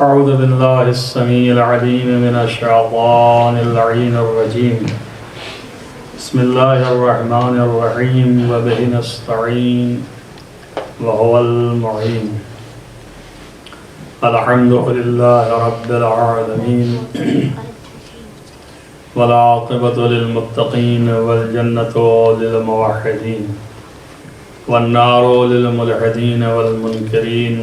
أعوذ بالله السميع العليم من الشيطان اللعين الرجيم. بسم الله الرحمن الرحيم وبه نستعين وهو المعين. الحمد لله رب العالمين والعاقبة للمتقين والجنة للموحدين والنار للملحدين والمنكرين.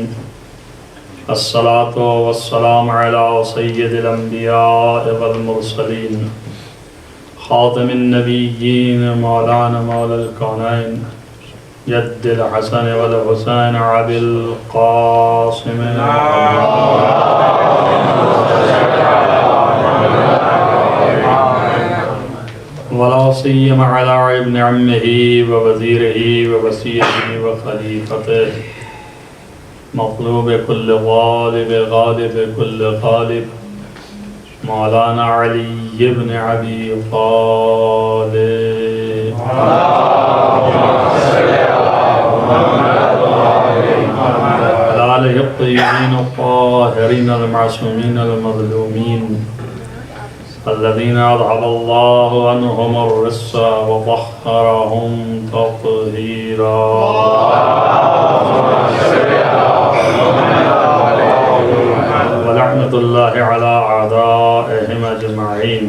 الصلاة والسلام على سيد الأنبياء والمرسلين خاتم النبيين مولانا مولى الكونين جد الحسن والحسين أبي القاسم ولا سيما على ابن عمه ووزيره ووصيه وخليفته مطلوب كل غالب غالب كل غالب مولانا علي بن أبي طالب آله الطيبين الطاهرين المعصومين المظلومين الذين أذهب الله عنهم الرجس وطهرهم تطهيرا. ولعنة الله على أعدائهم أجمعين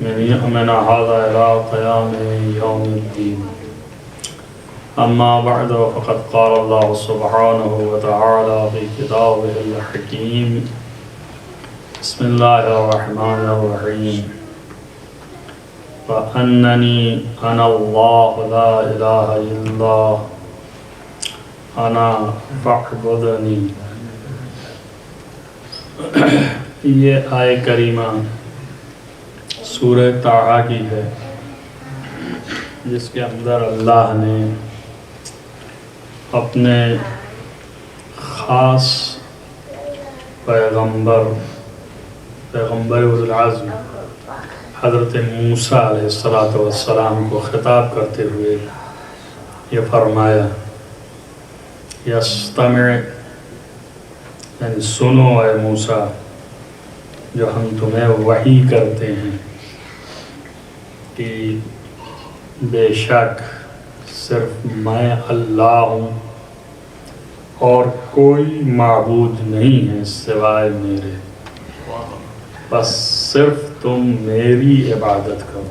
من يؤمن هذا إلى قيام يوم الدين. أما بعد فقد قال الله سبحانه وتعالى في كتابه الحكيم بسم الله الرحمن الرحيم وأنني أنا الله لا إله إلا أنا فاعبدني. یہ آیہ کریمہ سورہ طٰہٰ کی ہے جس کے اندر اللہ نے اپنے خاص پیغمبر اولوالعزم حضرت موسیٰ علیہ السلام کو خطاب کرتے ہوئے یہ فرمایا یستمع یعنی سنو اے موسیٰ جو ہم تمہیں وحی کرتے ہیں کہ بے شک صرف میں اللہ ہوں اور کوئی معبود نہیں ہے سوائے میرے، بس صرف تم میری عبادت کرو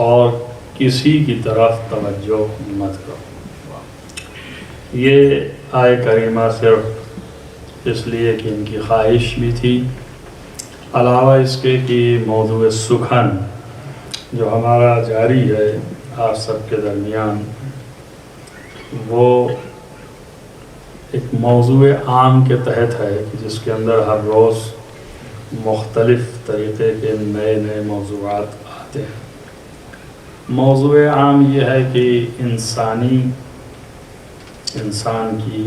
اور کسی کی طرف توجہ مت کرو۔ یہ آیہ کریمہ صرف اس لیے کہ ان کی خواہش بھی تھی، علاوہ اس کے کہ موضوع سخن جو ہمارا جاری ہے آپ سب کے درمیان، وہ ایک موضوع عام کے تحت ہے کہ جس کے اندر ہر روز مختلف طریقے کے نئے نئے موضوعات آتے ہیں۔ موضوع عام یہ ہے کہ انسان کی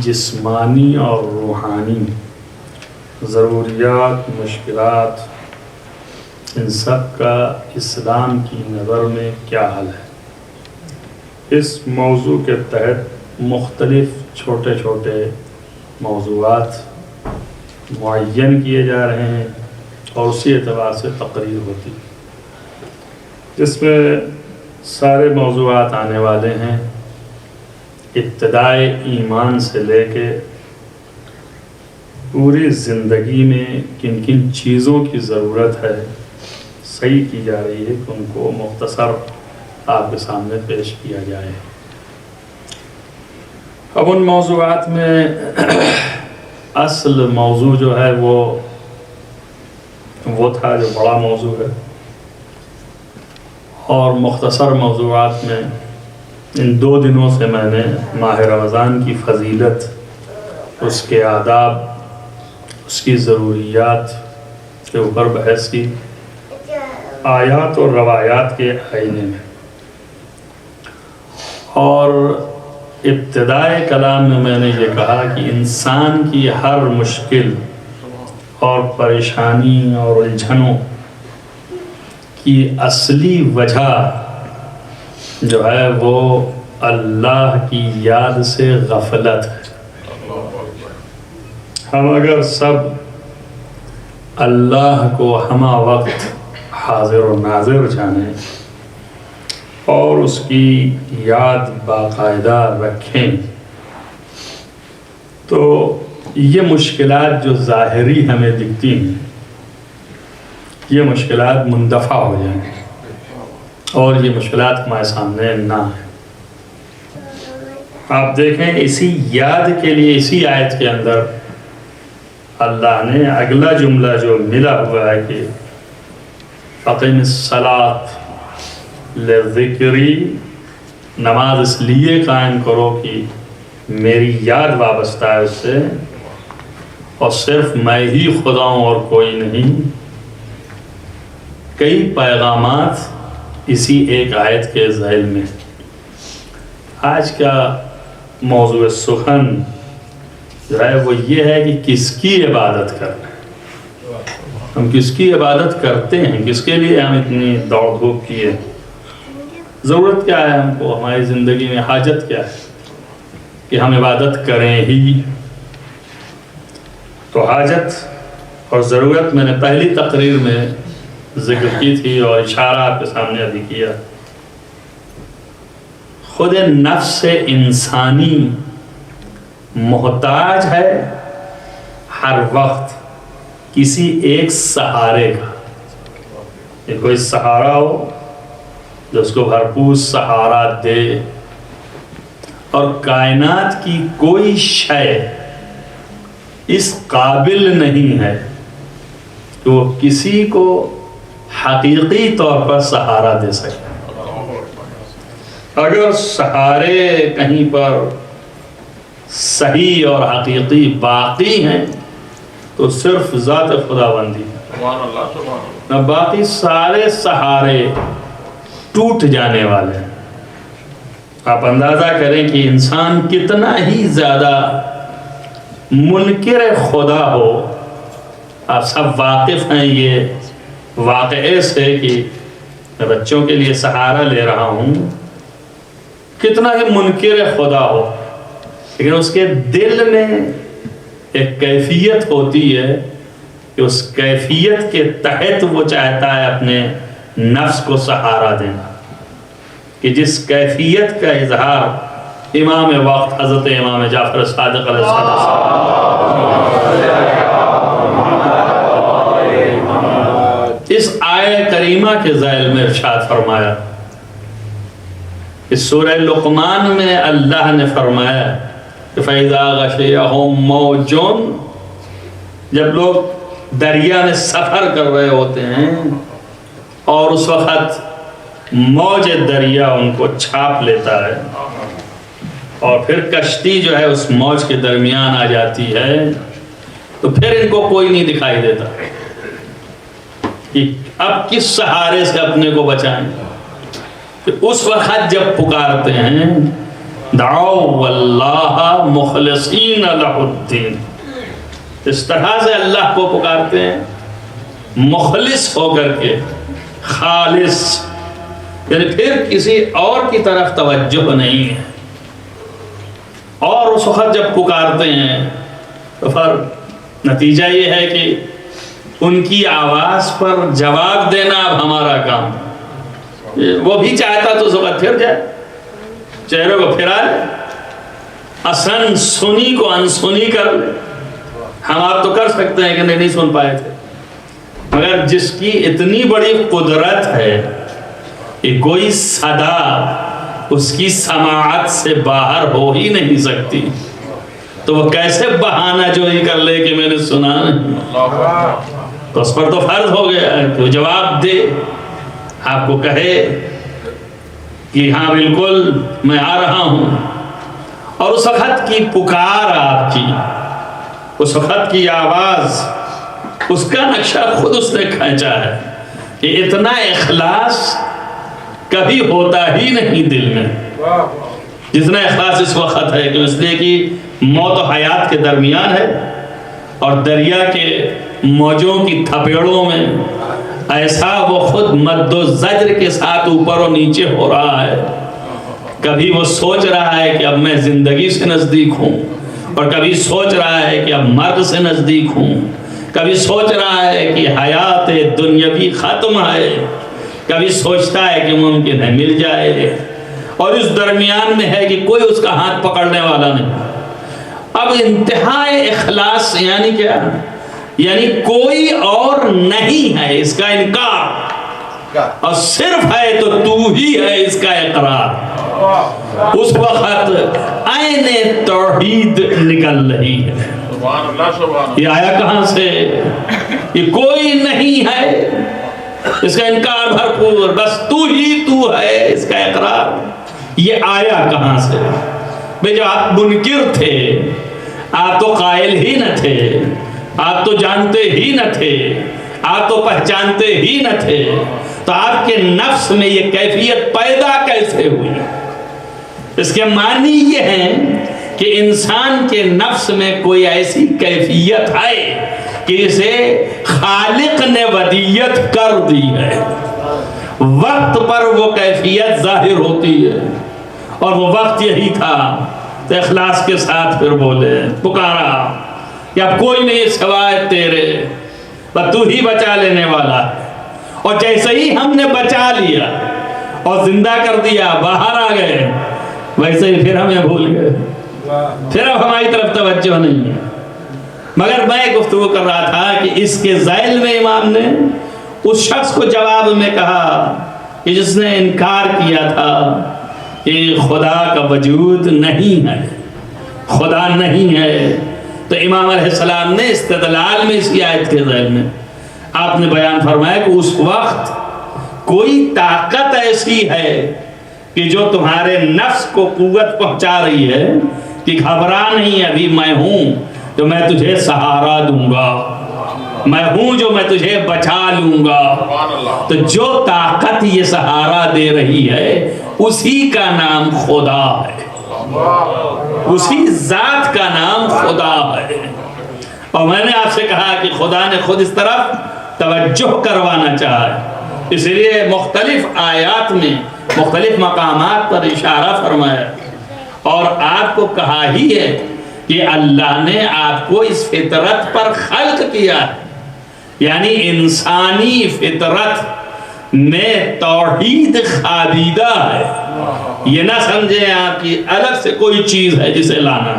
جسمانی اور روحانی ضروریات، مشکلات، ان سب کا اسلام کی نظر میں کیا حل ہے۔ اس موضوع کے تحت مختلف چھوٹے چھوٹے موضوعات معین کیے جا رہے ہیں اور اسی اعتبار سے تقریر ہوتی ہے۔ اس میں سارے موضوعات آنے والے ہیں ابتدائے ایمان سے لے کے پوری زندگی میں کن کن چیزوں کی ضرورت ہے صحیح کی جا رہی ہے کہ ان کو مختصر آپ کے سامنے پیش کیا جائے۔ اب ان موضوعات میں اصل موضوع جو ہے وہ تھا جو بڑا موضوع ہے، اور مختصر موضوعات میں ان 2 دنوں سے میں نے ماہ رمضان کی فضیلت، اس کے آداب، اس کی ضروریات کے اوپر بحث کی، آیات اور روایات کے آئینے میں۔ اور ابتدائے کلام میں نے یہ کہا کہ انسان کی ہر مشکل اور پریشانی اور الجھنوں کی اصلی وجہ جو ہے وہ اللہ کی یاد سے غفلت ہے۔ ہم اگر سب اللہ کو ہمہ وقت حاضر و ناظر جانیں اور اس کی یاد باقاعدہ رکھیں تو یہ مشکلات جو ظاہری ہمیں دکھتی ہیں یہ مشکلات مندفع ہو جائیں اور یہ مشکلات ہمارے سامنے نہ ہیں۔ آپ دیکھیں اسی یاد کے لیے اسی آیت کے اندر اللہ نے اگلا جملہ جو ملا ہوا ہے کہ فَقِمِ الصَّلَاةَ لِذِكْرِي، نماز اس لیے قائم کرو کہ میری یاد وابستہ ہے اس سے، اور صرف میں ہی خدا ہوں اور کوئی نہیں۔ کئی پیغامات اسی ایک آیت کے ذیل میں۔ آج کا موضوع سخن جو ہے وہ یہ ہے کہ کس کی عبادت کرنا، ہم کس کی عبادت کرتے ہیں، کس کے لیے ہم اتنی دوڑ دھوپ کیے، ضرورت کیا ہے ہم کو، ہماری زندگی میں حاجت کیا ہے کہ ہم عبادت کریں ہی۔ تو حاجت اور ضرورت میں نے پہلی تقریر میں ذکر کی تھی اور اشارہ آپ کے سامنے ابھی کیا۔ خود نفس انسانی محتاج ہے ہر وقت کسی ایک سہارے کا، کہ کوئی سہارا ہو جو اس کو بھرپور سہارا دے، اور کائنات کی کوئی شے اس قابل نہیں ہے کہ وہ کسی کو حقیقی طور پر سہارا دے سکے۔ اگر سہارے کہیں پر صحیح اور حقیقی باقی ہیں تو صرف ذات خداوندی ہے، باقی سارے سہارے ٹوٹ جانے والے ہیں۔ آپ اندازہ کریں کہ انسان کتنا ہی زیادہ منکر خدا ہو، آپ سب واقف ہیں یہ واقعے سے کہ میں بچوں کے لیے سہارا لے رہا ہوں، کتنا ہی منکر خدا ہو لیکن اس کے دل میں ایک کیفیت ہوتی ہے کہ اس کیفیت کے تحت وہ چاہتا ہے اپنے نفس کو سہارا دینا، کہ جس کیفیت کا اظہار امام وقت حضرت امام جعفر صادق علیہ السلام اس آیہ کریمہ کے ذیل میں ارشاد فرمایا۔ اس سورہ لقمان میں اللہ نے فرمایا کہ فَإِذَا غَشِيَهُم مَوْجٌ، جب لوگ دریا میں سفر کر رہے ہوتے ہیں اور اس وقت موج دریا ان کو چھاپ لیتا ہے اور پھر کشتی جو ہے اس موج کے درمیان آ جاتی ہے، تو پھر ان کو کوئی نہیں دکھائی دیتا کہ اب کس سہارے سے اپنے کو بچائیں۔ اس وقت جب پکارتے ہیں دعوا اللہ مخلصین لہ الدین، اس طرح سے اللہ کو پکارتے ہیں مخلص ہو کر کے، خالص، یعنی پھر کسی اور کی طرف توجہ نہیں ہے۔ اور اس وقت جب پکارتے ہیں تو پھر نتیجہ یہ ہے کہ ان کی آواز پر جواب دینا اب ہمارا کام، وہ بھی چاہتا تو اس وقت پھر جائے، چہرے کو پھرا لے، اسن سنی کو انسنی کر لے۔ ہم آپ تو کر سکتے ہیں کہ نہیں سن پائے تھے، مگر جس کی اتنی بڑی قدرت ہے کہ کوئی صدا اس کی سماعت سے باہر ہو ہی نہیں سکتی، تو وہ کیسے بہانہ جوئی کر لے کہ میں نے سنا نہیں؟ تو اس پر تو فرض ہو گیا کہ وہ جواب دے، آپ کو کہے کہ ہاں بالکل میں آ رہا ہوں۔ اور اس وقت کی پکار آپ کی، اس وقت کی آواز، اس کا نقشہ خود اس نے کھینچا ہے کہ اتنا اخلاص کبھی ہوتا ہی نہیں دل میں جتنا اخلاص اس وقت ہے، کہ اس لیے کہ موت و حیات کے درمیان ہے اور دریا کے موجوں کی تھپیڑوں میں ایسا وہ خود مد و زجر کے ساتھ اوپر و نیچے ہو رہا ہے۔ کبھی وہ سوچ رہا ہے کہ اب میں زندگی سے نزدیک ہوں، اور کبھی سوچ رہا ہے کہ اب مرگ سے نزدیک ہوں، کبھی سوچ رہا ہے کہ حیات دنیاوی ختم ہے، کبھی سوچتا ہے کہ ممکن ہے مل جائے، اور اس درمیان میں ہے کہ کوئی اس کا ہاتھ پکڑنے والا نہیں۔ اب انتہائی اخلاص یعنی کیا؟ یعنی کوئی اور نہیں ہے اس کا انکار، اور صرف ہے تو ہی ہے اس کا اقرار۔ اس وقت عین توحید نکل رہی ہے۔ یہ آیا کہاں سے؟ یہ کوئی نہیں ہے اس کا انکار بھرپور، بس تو ہی تو ہے اس کا اقرار۔ یہ آیا کہاں سے؟ بھئی جب آپ منکر تھے، آپ تو قائل ہی نہ تھے، آپ تو جانتے ہی نہ تھے، آپ تو پہچانتے ہی نہ تھے، تو آپ کے نفس میں یہ کیفیت پیدا کیسے ہوئی؟ اس کے معنی یہ ہیں کہ انسان کے نفس میں کوئی ایسی کیفیت ہے کہ اسے خالق نے ودیت کر دی ہے، وقت پر وہ کیفیت ظاہر ہوتی ہے، اور وہ وقت یہی تھا۔ تو اخلاص کے ساتھ پھر بولے، پکارا کہ اب کوئی نہیں سوائے تیرے، بس تو ہی بچا لینے والا ہے۔ اور جیسے ہی ہم نے بچا لیا اور زندہ کر دیا، باہر آ گئے، ویسے ہی پھر ہمیں بھول گئے، پھر اب ہماری طرف توجہ نہیں ہے۔ مگر میں گفتگو کر رہا تھا کہ اس کے ذیل میں امام نے اس شخص کو جواب میں کہا کہ جس نے انکار کیا تھا کہ خدا کا وجود نہیں ہے، خدا نہیں ہے، تو امام علیہ السلام نے استدلال میں اسی آیت کے ذیل میں آپ نے بیان فرمایا کہ اس وقت کوئی طاقت ایسی ہے کہ جو تمہارے نفس کو قوت پہنچا رہی ہے کہ گھبرا نہیں، ابھی میں ہوں جو میں تجھے سہارا دوں گا، میں ہوں جو میں تجھے بچا لوں گا۔ تو جو طاقت یہ سہارا دے رہی ہے اسی کا نام خدا ہے، اسی ذات کا نام خدا ہے۔ اور میں نے آپ سے کہا کہ خدا نے خود اس طرف توجہ کروانا چاہا ہے، اس لیے مختلف آیات میں مختلف مقامات پر اشارہ فرمایا، اور آپ کو کہا ہی ہے کہ اللہ نے آپ کو اس فطرت پر خلق کیا ہے، یعنی انسانی فطرت میں توحید خابیدہ ہے۔ یہ نہ سمجھیں آپ کی الگ سے کوئی چیز ہے جسے لانا،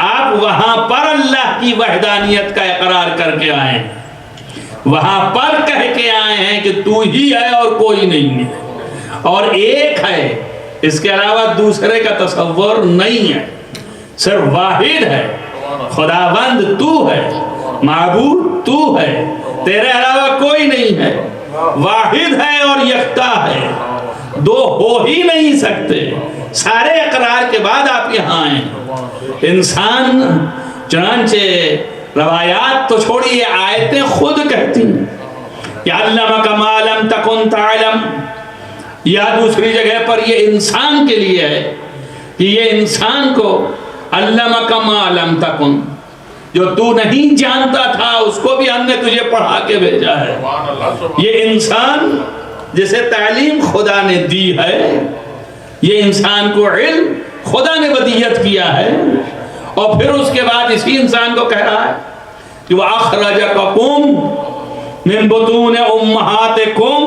آپ وہاں پر اللہ کی وحدانیت کا اقرار کر کے آئے ہیں، وہاں پر کہہ کے آئے ہیں کہ تو ہی ہے اور کوئی نہیں ہے، اور ایک ہے، اس کے علاوہ دوسرے کا تصور نہیں ہے، صرف واحد ہے، خداوند تو ہے، معبود تو ہے، تیرے علاوہ کوئی نہیں ہے، واحد ہے اور یکتا ہے، دو ہو ہی نہیں سکتے۔ سارے اقرار کے بعد آپ یہاں آئیں۔ انسان چنانچہ روایات تو چھوڑیے، آیتیں خود کہتی ہیں کہ علمک ما لم تکن تعلم، یا دوسری جگہ پر یہ انسان کے لیے ہے کہ یہ انسان کو علمک ما لم تکن، جو تو نہیں جانتا تھا اس کو بھی ہم نے تجھے پڑھا کے بھیجا ہے۔ یہ انسان جسے تعلیم خدا نے دی ہے، یہ انسان کو علم خدا نے ودیت کیا ہے، اور پھر اس کے بعد اسی انسان کو کہہ رہا ہے کہ وَأَخْرَجَكُمْ مِن بُطُونِ أُمَّهَاتِكُمْ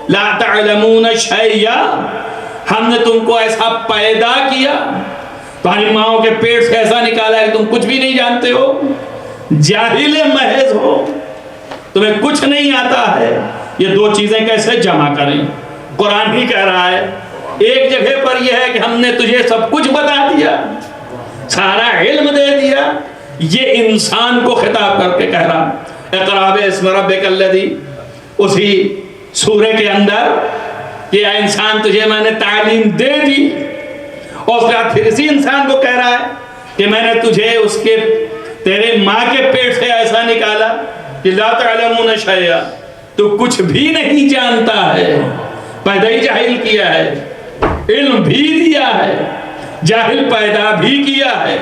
لَا تَعْلَمُونَ شَيْئًا، ہم نے تم کو ایسا پیدا کیا، تمہاری ماؤں کے پیٹ سے ایسا نکالا ہے کہ تم کچھ بھی نہیں جانتے ہو، جاہل محض ہو، تمہیں کچھ نہیں آتا ہے۔ یہ دو چیزیں کیسے جمع کریں؟ قرآن ہی کہہ رہا ہے، ایک جگہ پر یہ ہے کہ ہم نے تجھے سب کچھ بتا دیا، سارا علم دے دیا، یہ انسان کو خطاب کر کے کہہ رہا اقرأ باسم ربک الذی، اسی سورے کے اندر کہ اے انسان تجھے میں نے تعلیم دے دی، اور اس کے بعد پھر اسی انسان کو کہہ رہا ہے کہ میں نے تجھے اس کے تیرے ماں کے پیٹ سے ایسا نکالا کہ لا تعلمون شیئا، تو کچھ بھی نہیں جانتا ہے، پیدا ہی جاہل کیا ہے، علم بھی دیا ہے، جاہل پیدا بھی کیا ہے۔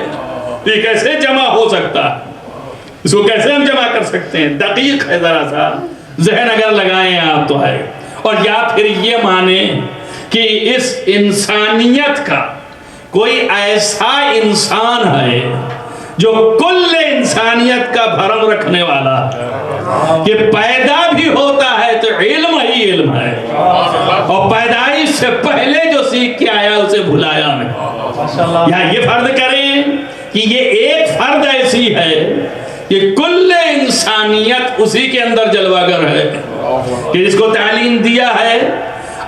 یہ کیسے جمع ہو سکتا ہے؟ اس کو کیسے ہم جمع کر سکتے ہیں؟ دقیق ہے، ذرا سا ذہن اگر لگائیں آپ تو ہے۔ اور یا پھر یہ مانیں کہ اس انسانیت کا کوئی ایسا انسان ہے جو کل انسانیت کا بھرم رکھنے والا ہے، کہ پیدا بھی ہوتا ہے تو علم ہی علم ہے، اور پیدائش سے پہلے جو سیکھ کے آیا اسے بھلایا نہیں۔ یا یہ فرض کریں کہ یہ ایک فرد ایسی ہے کہ کل انسانیت اسی کے اندر جلوہ گر ہے، کہ جس کو تعلیم دیا ہے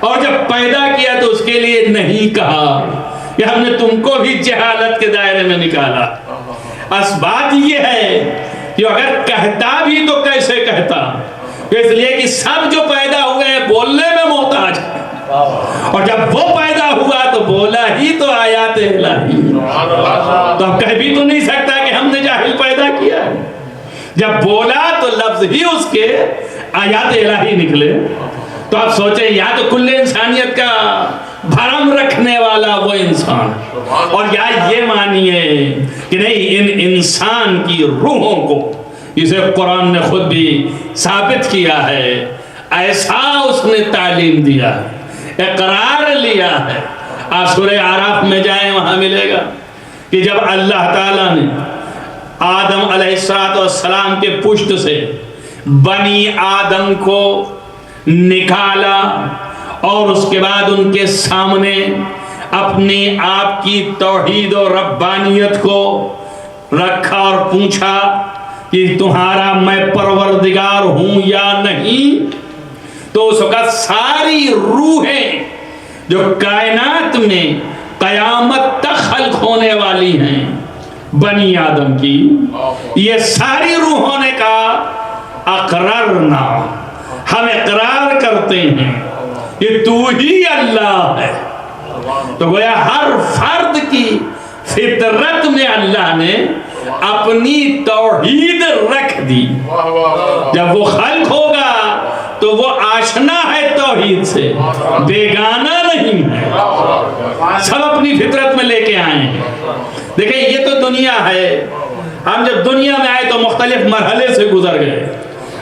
اور جب پیدا کیا تو اس کے لیے نہیں کہا کہ ہم نے تم کو بھی جہالت کے دائرے میں نکالا۔ بات یہ ہے کہ اگر کہتا بھی تو کیسے کہتا، اس لیے کہ سب جو پیدا ہوئے ہیں بولنے میں محتاج، اور جب وہ پیدا ہوا تو بولا ہی تو آیات الہی، تو اب کہہ بھی تو نہیں سکتا کہ ہم نے جاہل پیدا کیا ہے۔ جب بولا تو لفظ ہی اس کے آیات الہی نکلے۔ تو آپ سوچیں، یا تو کل انسانیت کا بھرم رکھنے والا وہ انسان، اور یا یہ مانیے کہ نہیں، ان انسان کی روحوں کو، جسے قرآن نے خود بھی ثابت کیا ہے، ایسا اس نے تعلیم دیا، اقرار لیا ہے۔ آپ سورہ اعراف میں جائیں، وہاں ملے گا کہ جب اللہ تعالیٰ نے آدم علیہ السلام کے پشت سے بنی آدم کو نکالا اور اس کے بعد ان کے سامنے اپنے آپ کی توحید و ربانیت کو رکھا اور پوچھا کہ تمہارا میں پروردگار ہوں یا نہیں، تو اس وقت ساری روحیں جو کائنات میں قیامت تک خلق ہونے والی ہیں بنی آدم کی، یہ ساری روحوں نے کہا اقررنا، ہم اقرار کرتے ہیں کہ تو ہی اللہ ہے۔ تو گویا ہر فرد کی فطرت میں اللہ نے اپنی توحید رکھ دی۔ جب وہ خلق ہوگا تو وہ آشنا ہے توحید سے، بیگانہ نہیں ہے، سب اپنی فطرت میں لے کے آئے ہیں۔ دیکھیں، یہ تو دنیا ہے، ہم جب دنیا میں آئے تو مختلف مرحلے سے گزر گئے،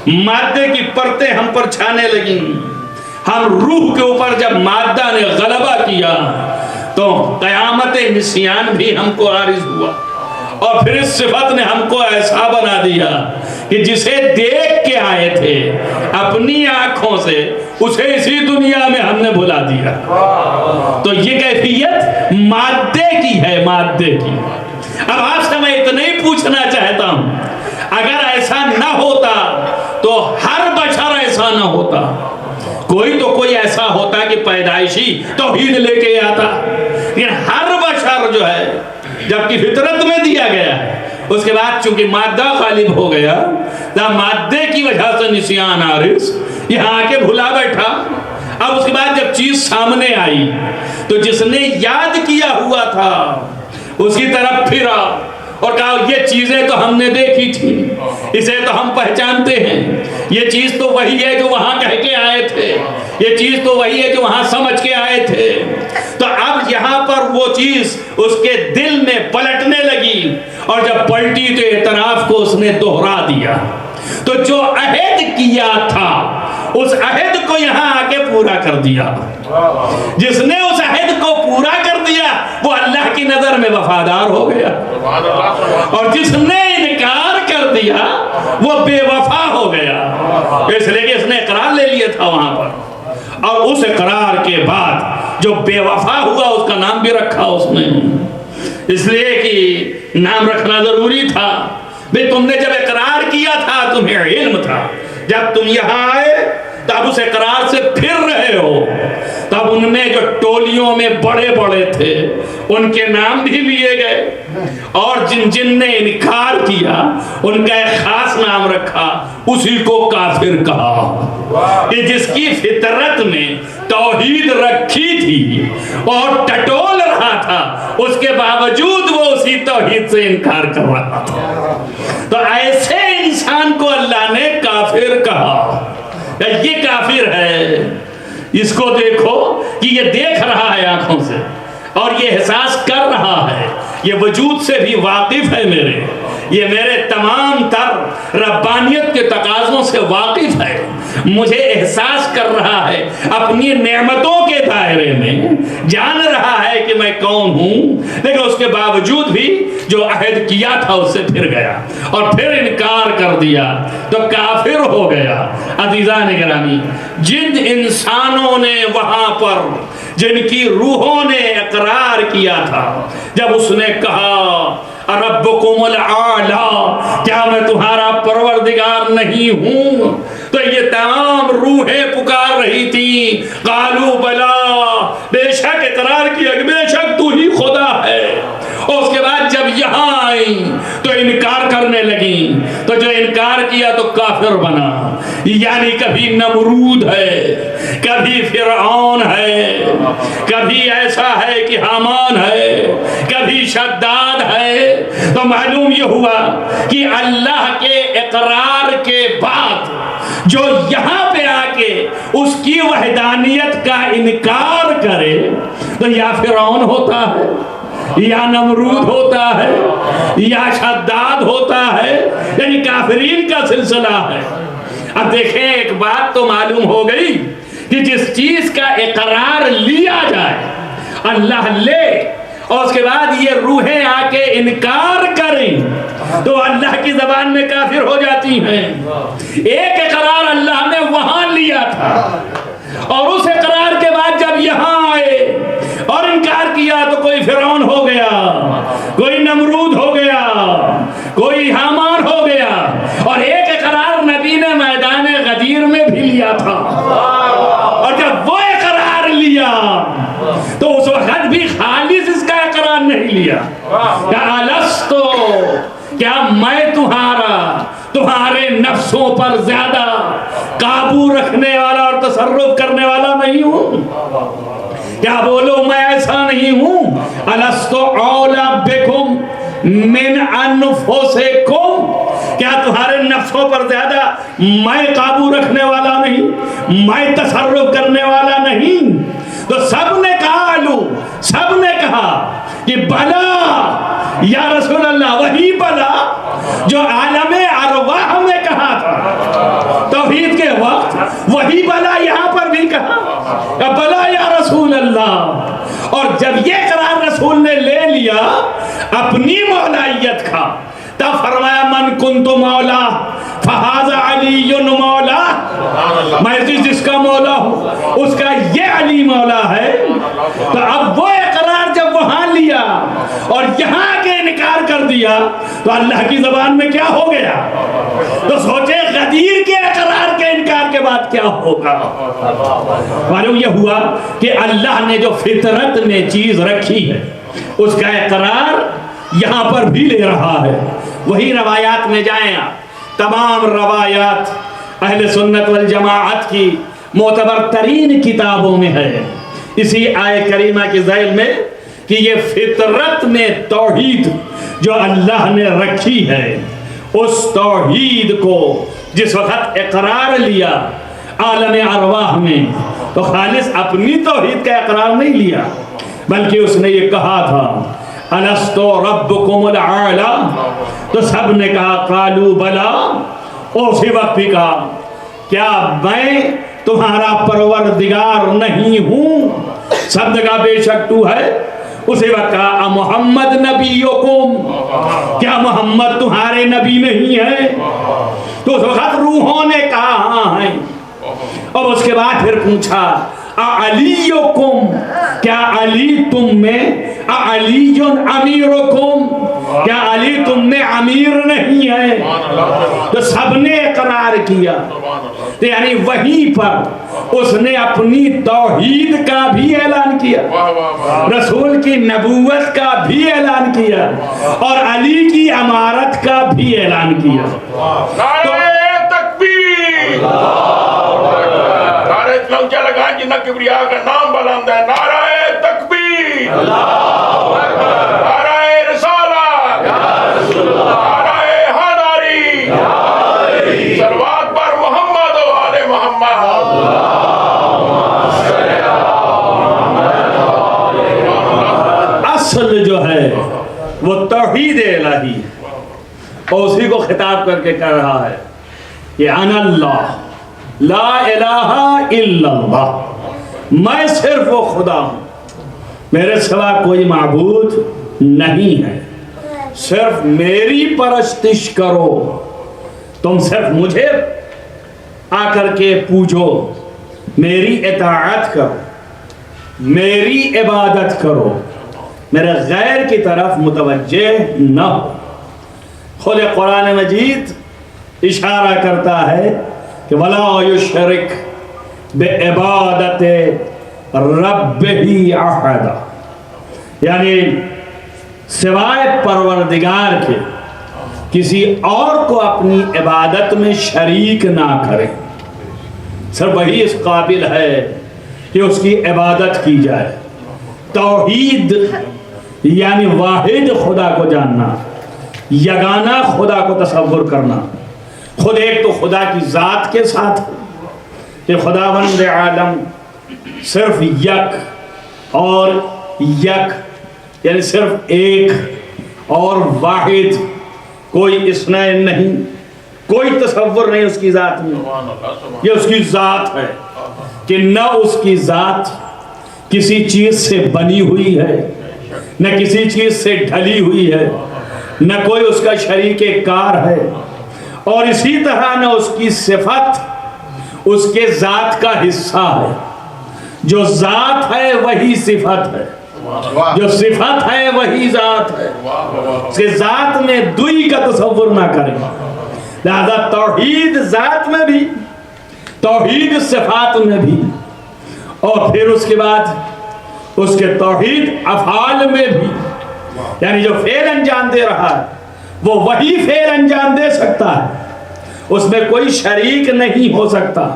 مادے کی پرتیں ہم پر چھانے لگیں، ہم روح کے اوپر جب مادہ نے غلبہ کیا تو قیامت نسیان بھی ہم کو عارض ہوا، اور پھر اس صفت نے ہم کو ایسا بنا دیا کہ جسے دیکھ کے آئے تھے اپنی آنکھوں سے، اسے اسی دنیا میں ہم نے بھلا دیا۔ تو یہ کیفیت مادے کی ہے، مادے کی۔ اب آپ سے میں اتنا ہی پوچھنا چاہتا ہوں، اگر ایسا نہ ہوتا تو ہر بشر ایسا نہ ہوتا، کوئی تو کوئی ایسا ہوتا کہ پیدائشی توحید لے کے آتا، لیکن ہر بشر جو ہے جبکہ فطرت میں دیا گیا ہے، اس کے بعد چونکہ مادہ غالب ہو گیا، مادے کی وجہ سے نسیان عارض، یہاں آ کے بھلا بیٹھا۔ اب اس کے بعد جب چیز سامنے آئی تو جس نے یاد کیا ہوا تھا اس کی طرف پھرا اور کہا یہ چیزیں تو ہم نے دیکھی تھی، اسے تو ہم پہچانتے ہیں، یہ چیز تو وہی ہے جو وہاں کہہ کے آئے تھے، یہ چیز تو وہی ہے جو وہاں سمجھ کے آئے تھے۔ تو اب یہاں پر وہ چیز اس کے دل میں پلٹنے لگی، اور جب پلٹی تو اعتراف کو اس نے دوہرا دیا۔ تو جو عہد کیا تھا اس عہد کو یہاں آ کے پورا کر دیا۔ جس نے اس عہد کو پورا کر دیا وہ اللہ کی نظر میں وفادار ہو گیا، اور جس نے انکار کر دیا وہ بے وفا ہو گیا، اس لیے کہ اس نے اقرار لے لیا تھا وہاں پر، اور اس اقرار کے بعد جو بے وفا ہوا اس کا نام بھی رکھا اس نے، اس لیے کہ نام رکھنا ضروری تھا۔ بھئی تم نے جب اقرار کیا تھا تمہیں علم تھا، جب تم یہاں آئے تب اس اقرار سے پھر رہے ہو، تب ان میں جو ٹولیوں میں بڑے بڑے تھے ان کے نام بھی لیے گئے، اور جن نے انکار کیا ان کا ایک خاص نام رکھا، اسی کو کافر کہا، کہ جس کی فطرت میں توحید رکھی تھی اور ٹٹول رہا تھا، اس کے باوجود وہ اسی توحید سے انکار کر رہا تھا۔ تو ایسے انسان کو اللہ نے کافر کہا، یہ کافر ہے، اس کو دیکھو کہ یہ دیکھ رہا ہے آنکھوں سے، اور یہ احساس کر رہا ہے، یہ وجود سے بھی واقف ہے میرے، یہ میرے تمام تر ربانیت کے تقاضوں سے واقف ہے، مجھے احساس کر رہا ہے اپنی نعمتوں کے دائرے میں، جان رہا ہے کہ میں کون ہوں، لیکن اس کے باوجود بھی جو عہد کیا تھا اس سے پھر گیا اور پھر انکار کر دیا تو کافر ہو گیا۔ عزیزان گرامی، جن انسانوں نے وہاں پر، جن کی روحوں نے اقرار کیا تھا، جب اس نے کہا ربکم الاعلی، کیا میں تمہارا پروردگار نہیں ہوں، تو یہ تمام روحیں پکار رہی تھی قالوا بلا، بے شک اقرار کیا کہ بے شک تو ہی خدا ہے۔ اور اس کے بعد جب یہاں آئیں تو انکار کرنے لگیں، تو جو انکار کیا تو کافر بنا۔ یعنی کبھی نمرود ہے، کبھی فرعون ہے، کبھی ایسا ہے کہ حامان ہے، کبھی شداد ہے۔ تو معلوم یہ ہوا کہ اللہ کے اقرار کے بعد جو یہاں پہ آ کے اس کی وحدانیت کا انکار کرے تو یا فرعون ہوتا ہے، یا نمرود ہوتا ہے، یا شداد ہوتا ہے، یعنی کافرین کا سلسلہ ہے۔ اب دیکھیں، ایک بات تو معلوم ہو گئی کہ جس چیز کا اقرار لیا جائے، اللہ لے، اور اس کے بعد یہ روحیں آ کے انکار کریں تو اللہ کی زبان میں کافر ہو جاتی ہیں۔ ایک اقرار اللہ نے وہاں لیا تھا، اور اس اقرار کے بعد جب یہاں آئے اور انکار کیا تو کوئی فرعون ہو گیا، کوئی نمرود ہو گیا، کوئی حامان ہو گیا، اور ایک اقرار نبی نے میدان غدیر میں بھی لیا تھا۔ اور جب وہ اقرار لیا تو اس وقت بھی خالص اس کا اقرار نہیں لیا کہ الستو، کیا میں تمہارے نفسوں پر زیادہ قابو رکھنے والا اور تصرف کرنے والا نہیں ہوں؟ کیا بولو میں ایسا نہیں ہوں؟ الستو اولا بکم من انفسکم، کیا تمہارے نفسوں پر زیادہ میں قابو رکھنے والا نہیں، میں تصرف کرنے والا نہیں؟ تو سب نے کہا کہ بلا یا رسول اللہ، وہی بلا جو عالم ارواح میں کہا تھا توحید کے وقت، وہی بلا یہاں پر بھی کہا بلا یا رسول اللہ۔ اور جب یہ قرار رسول نے لے لیا اپنی مولائیت کا، تب فرمایا من کنت مولا فہذا علی مولا، میں جس کا مولا ہوں اس کا یہ علی مولا ہے۔ تو اب وہ اقرار جب وہاں لیا اور یہاں کے انکار کر دیا تو اللہ کی زبان میں کیا ہو گیا؟ تو سوچے غدیر کے اقرار کے انکار کے بعد کیا ہوگا۔ معلوم یہ ہوا کہ اللہ نے جو فطرت میں چیز رکھی ہے اس کا اقرار یہاں پر بھی لے رہا ہے۔ وہی روایات میں جائیں آپ، تمام روایات اہل سنت والجماعت کی معتبر ترین کتابوں میں ہے، اسی آیہ کریمہ کی ذیل میں، کہ یہ فطرت میں توحید جو اللہ نے رکھی ہے، اس توحید کو جس وقت اقرار لیا عالم ارواح میں، تو خالص اپنی توحید کا اقرار نہیں لیا، بلکہ اس نے یہ کہا تھا الستو ربکم الاعلی، تو سب نے کہا قالوا بلا، اور اسی وقت بھی کہا کیا میں تمہارا پروردگار نہیں ہوں؟ سب نے کہا بے شک تو ہے۔ اسی وقت کہا محمد نبیکم، کیا محمد تمہارے نبی نہیں ہے؟ تو اس وقت روحوں نے کہا ہاں ہیں، اور اس کے بعد پھر پوچھا اعلیکم، کیا علی تم میں، علی امیرکم، کیا علی تم میں امیر نہیں ہے؟ تو سب نے اقرار کیا، یعنی وہیں پر اس نے اپنی توحید کا بھی اعلان کیا، رسول کی نبوت کا بھی اعلان کیا، اور علی کی امارت کا بھی اعلان کیا۔ نعرہ تکبیر، نعرہ لونچا لگا جنہ کبریا کا نام بلند ہے، نعرہ تکبیر، نعرہ رسالت، نعرہ حیدری، صلوات پر محمد و آل محمد۔ اصل جو ہے وہ توحید الہی ہے، اور اسی کو خطاب کر کے کہہ رہا ہے کہ انا اللہ لا الہ الا اللہ، میں صرف وہ خدا ہوں، میرے سوا کوئی معبود نہیں ہے، صرف میری پرستش کرو، تم صرف مجھے آ کر کے پوجو، میری اطاعت کرو، میری عبادت کرو، میرے غیر کی طرف متوجہ نہ ہو۔ خود قرآن مجید اشارہ کرتا ہے کہ وَلَا يُشْرِكْ بِعِبَادَتِ رَبِّهِ أَحَدًا، یعنی سوائے پروردگار کے کسی اور کو اپنی عبادت میں شریک نہ کرے، صرف وہی اس قابل ہے کہ اس کی عبادت کی جائے۔ توحید یعنی واحد خدا کو جاننا، یگانہ خدا کو تصور کرنا۔ خود ایک تو خدا کی ذات کے ساتھ کہ خداوند عالم صرف یک اور یک، یعنی صرف ایک اور واحد، کوئی اثنین نہیں، کوئی تصور نہیں اس کی ذات میں۔ یہ اس کی ذات ہے کہ نہ اس کی ذات کسی چیز سے بنی ہوئی ہے، نہ کسی چیز سے ڈھلی ہوئی ہے، نہ کوئی اس کا شریک کار ہے، اور اسی طرح نہ اس کی صفت اس کے ذات کا حصہ ہے۔ جو ذات ہے وہی صفت ہے، جو صفت ہے وہی ذات ہے۔ اس کے ذات میں دوئی کا تصور نہ کریں، لہذا توحید ذات میں بھی، توحید صفات میں بھی، اور پھر اس کے بعد اس کے توحید افعال میں بھی، یعنی جو فعل انجام دے رہا ہے وہ وہی فعل انجام دے سکتا ہے، اس میں کوئی شریک نہیں ہو سکتا۔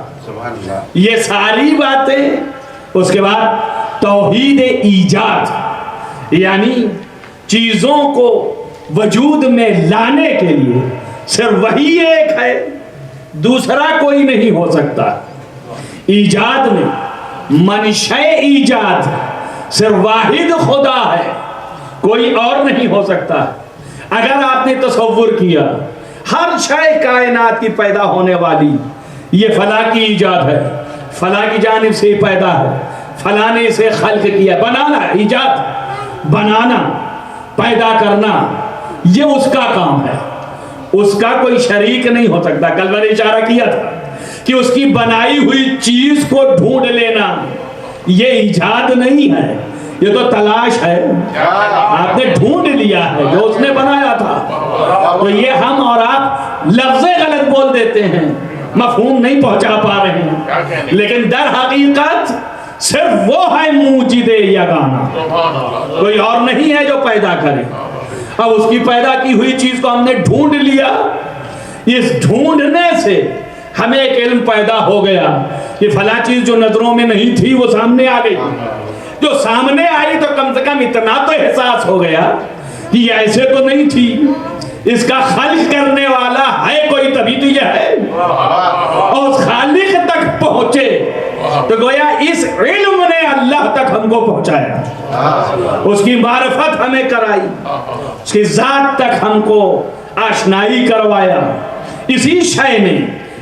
یہ ساری باتیں اس کے بعد توحید ایجاد، یعنی چیزوں کو وجود میں لانے کے لیے صرف وہی ایک ہے، دوسرا کوئی نہیں ہو سکتا۔ ایجاد میں منشأ ایجاد صرف واحد خدا ہے، کوئی اور نہیں ہو سکتا۔ اگر آپ نے تصور کیا ہر شے کائنات کی پیدا ہونے والی یہ فلاں کی ایجاد ہے، فلاں کی جانب سے پیدا ہے، فلاں نے اسے خلق کیا، بنانا، ایجاد، بنانا، پیدا کرنا، یہ اس کا کام ہے، اس کا کوئی شریک نہیں ہو سکتا۔ کل میں نے اشارہ کیا تھا کہ اس کی بنائی ہوئی چیز کو ڈھونڈ لینا یہ ایجاد نہیں ہے، یہ تو تلاش ہے۔ آپ نے ڈھونڈ لیا ہے جو اس نے بنایا تھا، تو یہ ہم اور آپ لفظیں غلط بول دیتے ہیں، مفہوم نہیں پہنچا پا رہے ہیں، لیکن در حقیقت صرف وہ ہے موجد یگانہ، کوئی اور نہیں ہے جو پیدا کرے۔ اب اس کی پیدا کی ہوئی چیز کو ہم نے ڈھونڈ لیا، اس ڈھونڈنے سے ہمیں ایک علم پیدا ہو گیا کہ فلاں چیز جو نظروں میں نہیں تھی وہ سامنے آ گئی، جو سامنے آئی تو کم سے کم اتنا تو احساس ہو گیا کہ یہ ایسے تو نہیں تھی، اس کا خلق کرنے والا ہے کوئی، تبھی تو یہ ہے، اور اس خالق تک پہنچے تو گویا اس علم نے اللہ تک ہم کو پہنچایا، اس کی معرفت ہمیں کرائی، اس کی ذات تک ہم کو آشنائی کروایا۔ اسی شے نے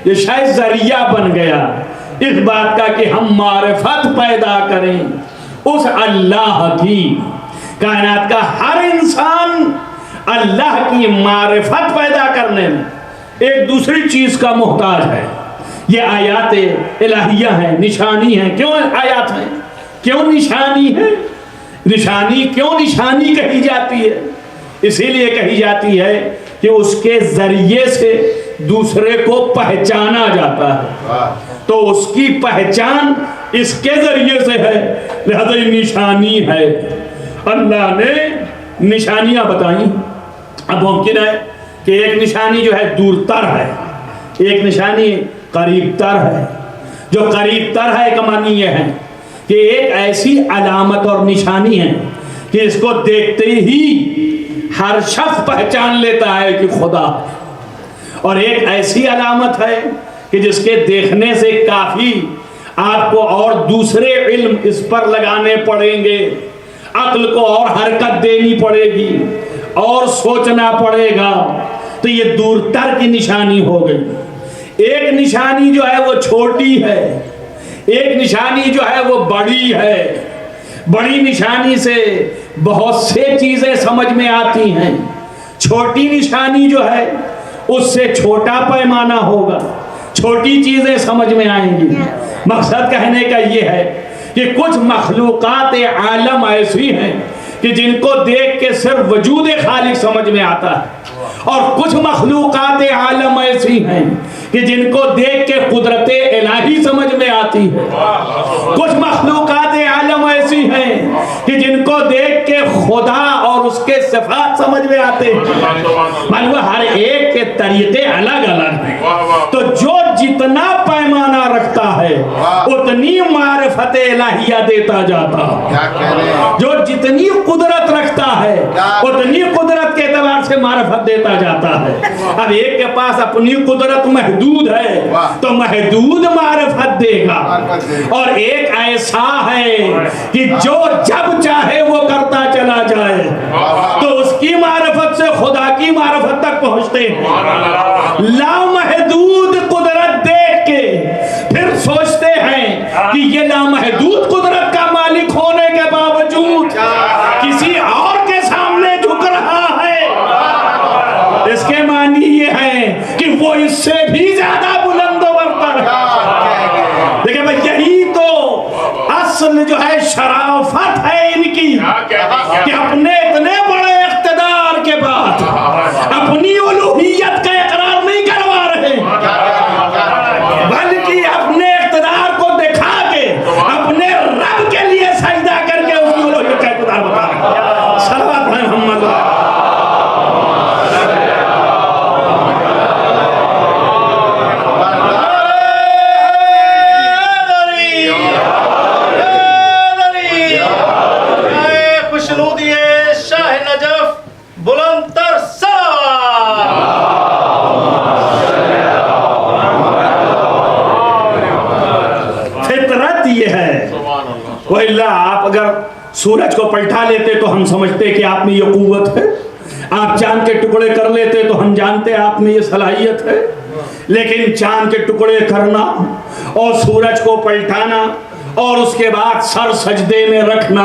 یہ شے ذریعہ بن گیا اس بات کا کہ ہم معرفت پیدا کریں اس اللہ کی۔ کائنات کا ہر انسان اللہ کی معرفت پیدا کرنے میں ایک دوسری چیز کا محتاج ہے۔ یہ آیات الہیہ ہیں، نشانی ہیں۔ کیوں آیات ہیں؟ کیوں نشانی ہے؟ نشانی کیوں نشانی کہی جاتی ہے؟ اسی لیے کہی جاتی ہے کہ اس کے ذریعے سے دوسرے کو پہچانا جاتا ہے، تو اس کی پہچان اس کے ذریعے سے ہے، لہذا یہ نشانی ہے۔ اللہ نے نشانیاں بتائیں۔ اب ممکن ہے کہ ایک نشانی جو ہے دور تر ہے، ایک نشانی قریب تر ہے۔ جو قریب تر ہے کا معنی یہ ہے کہ ایک ایسی علامت اور نشانی ہے کہ اس کو دیکھتے ہی ہر شخص پہچان لیتا ہے کہ خدا، اور ایک ایسی علامت ہے کہ جس کے دیکھنے سے کافی آپ کو اور دوسرے علم اس پر لگانے پڑیں گے، عقل کو اور حرکت دینی پڑے گی اور سوچنا پڑے گا، تو یہ دور تر کی نشانی ہو گئی. ایک نشانی جو ہے وہ چھوٹی ہے، ایک نشانی جو ہے وہ بڑی ہے. بڑی نشانی سے بہت سے چیزیں سمجھ میں آتی ہیں، چھوٹی نشانی جو ہے اس سے چھوٹا پیمانہ ہوگا، چھوٹی چیزیں سمجھ میں آئیں گی. مقصد کہنے کا یہ ہے کہ کچھ مخلوقات عالم ایسی ہیں کہ جن کو دیکھ کے صرف وجود خالق سمجھ میں آتا ہے، اور کچھ مخلوقات عالم ایسی ہیں کہ جن کو دیکھ کے قدرت الہی سمجھ میں آتی ہے. کچھ مخلوقات عالم ایسی ہیں کہ جن کو دیکھ کے خدا اور اس کے صفات سمجھ میں آتے ہیں. معلوم ہر ایک کے طریقے الگ الگ ہیں. تو جو جتنا پیمانہ رکھتا ہے اتنی معرفت الہیہ دیتا جاتا، جو جتنی قدرت رکھتا ہے اتنی قدرت کے اعتبار سے معرفت دیتا جاتا ہے. اب ایک کے پاس اپنی قدرت محدود ہے تو محدود معرفت دے گا، اور ایک ایسا ہے کہ جو جب چاہے وہ کرتا چلا جائے تو اس کی معرفت سے خدا کی معرفت تک پہنچتے ہیں. لامحدود قدرت دیکھ کے پھر سوچتے ہیں کہ یہ لامحدود قدرت کا مالک ہونے کے باوجود کسی اور کے سامنے جھک رہا ہے. اس کے معنی یہ ہے کہ وہ اس سے بھی زیادہ بلند و برتر ہے. دیکھیں بھائی، یہی تو اصل جو ہے شرافت ہے ان کی کہ اپنے اتنے بڑے اقتدار کے بعد اپنی الوہیت کا اقرار نہیں کروا رہے، بلکہ اپنے اقتدار کو دکھا کے اپنے رب کے لیے سجدہ کر کے اس کی الوہیت کا اقتدار بتا رہے ہیں. صلوات پڑھیں محمد. آپ اگر سورج کو پلٹا لیتے تو ہم سمجھتے کہ آپ میں یہ قوت ہے، آپ چاند کے ٹکڑے کر لیتے تو ہم جانتے آپ میں یہ صلاحیت ہے. لیکن چاند کے ٹکڑے کرنا اور سورج کو پلٹانا اور اس کے بعد سر سجدے میں رکھنا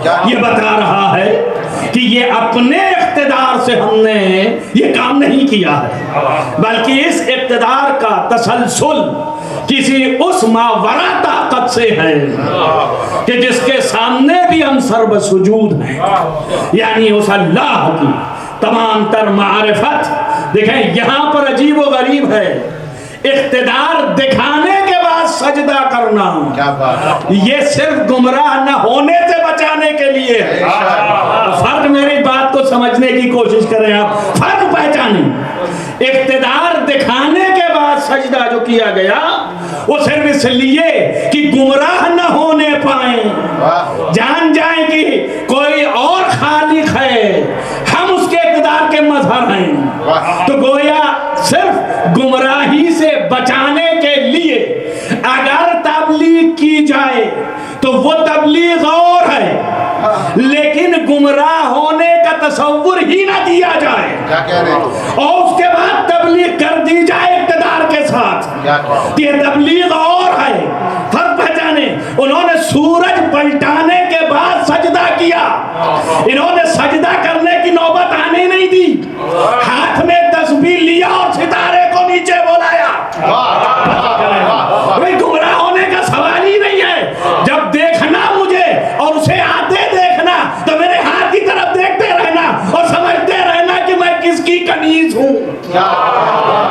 یہ بتا رہا ہے کہ یہ اپنے اقتدار سے ہم نے یہ کام نہیں کیا ہے، بلکہ اس اقتدار کا تسلسل کسی اس ماورا طاقت سے ہے کہ جس کے سامنے بھی ہم سرب سجود ہیں، یعنی اس اللہ کی تمام تر معرفت. دیکھیں یہاں پر عجیب و غریب ہے، اقتدار دکھانے کے بعد سجدہ کرنا یہ صرف گمراہ نہ ہونے سے بچانے کے لیے ہے. فرق، میری بات کو سمجھنے کی کوشش کریں، آپ فرق پہچانیں. اقتدار دکھانے کے بعد سجدہ جو کیا گیا وہ صرف اس لیے کہ گمراہ نہ ہونے پائیں، جان جائیں کہ کوئی اور خالق ہے، ہم اس کے اقتدار کے مظہر ہیں. تو گویا صرف گمراہی سے بچانے کے لیے اگر تبلیغ کی جائے تو وہ تبلیغ اور ہے، لیکن گمراہ ہونے کا تصور ہی نہ دیا جائے اور اس کے بعد تبلیغ کر دی جائے اقتدار کے ساتھ، یہ تبلیغ اور ہے. فرق پہچانے. انہوں نے سورج پلٹانے کے بعد سجدہ کیا، انہوں نے سجدہ کرنے کی نوبت آنے نہیں دی، ہاتھ میں تسبیح لیا اور ستارے کو نیچے بلایا. گمراہ ہونے کا سوال ہی نہیں ہے. جب دیکھنا مجھے اور اسے آتے دیکھنا تو میرے ہاتھ کی طرف دیکھتے رہنا اور سمجھتے رہنا کہ میں کس کی کنیز ہوں.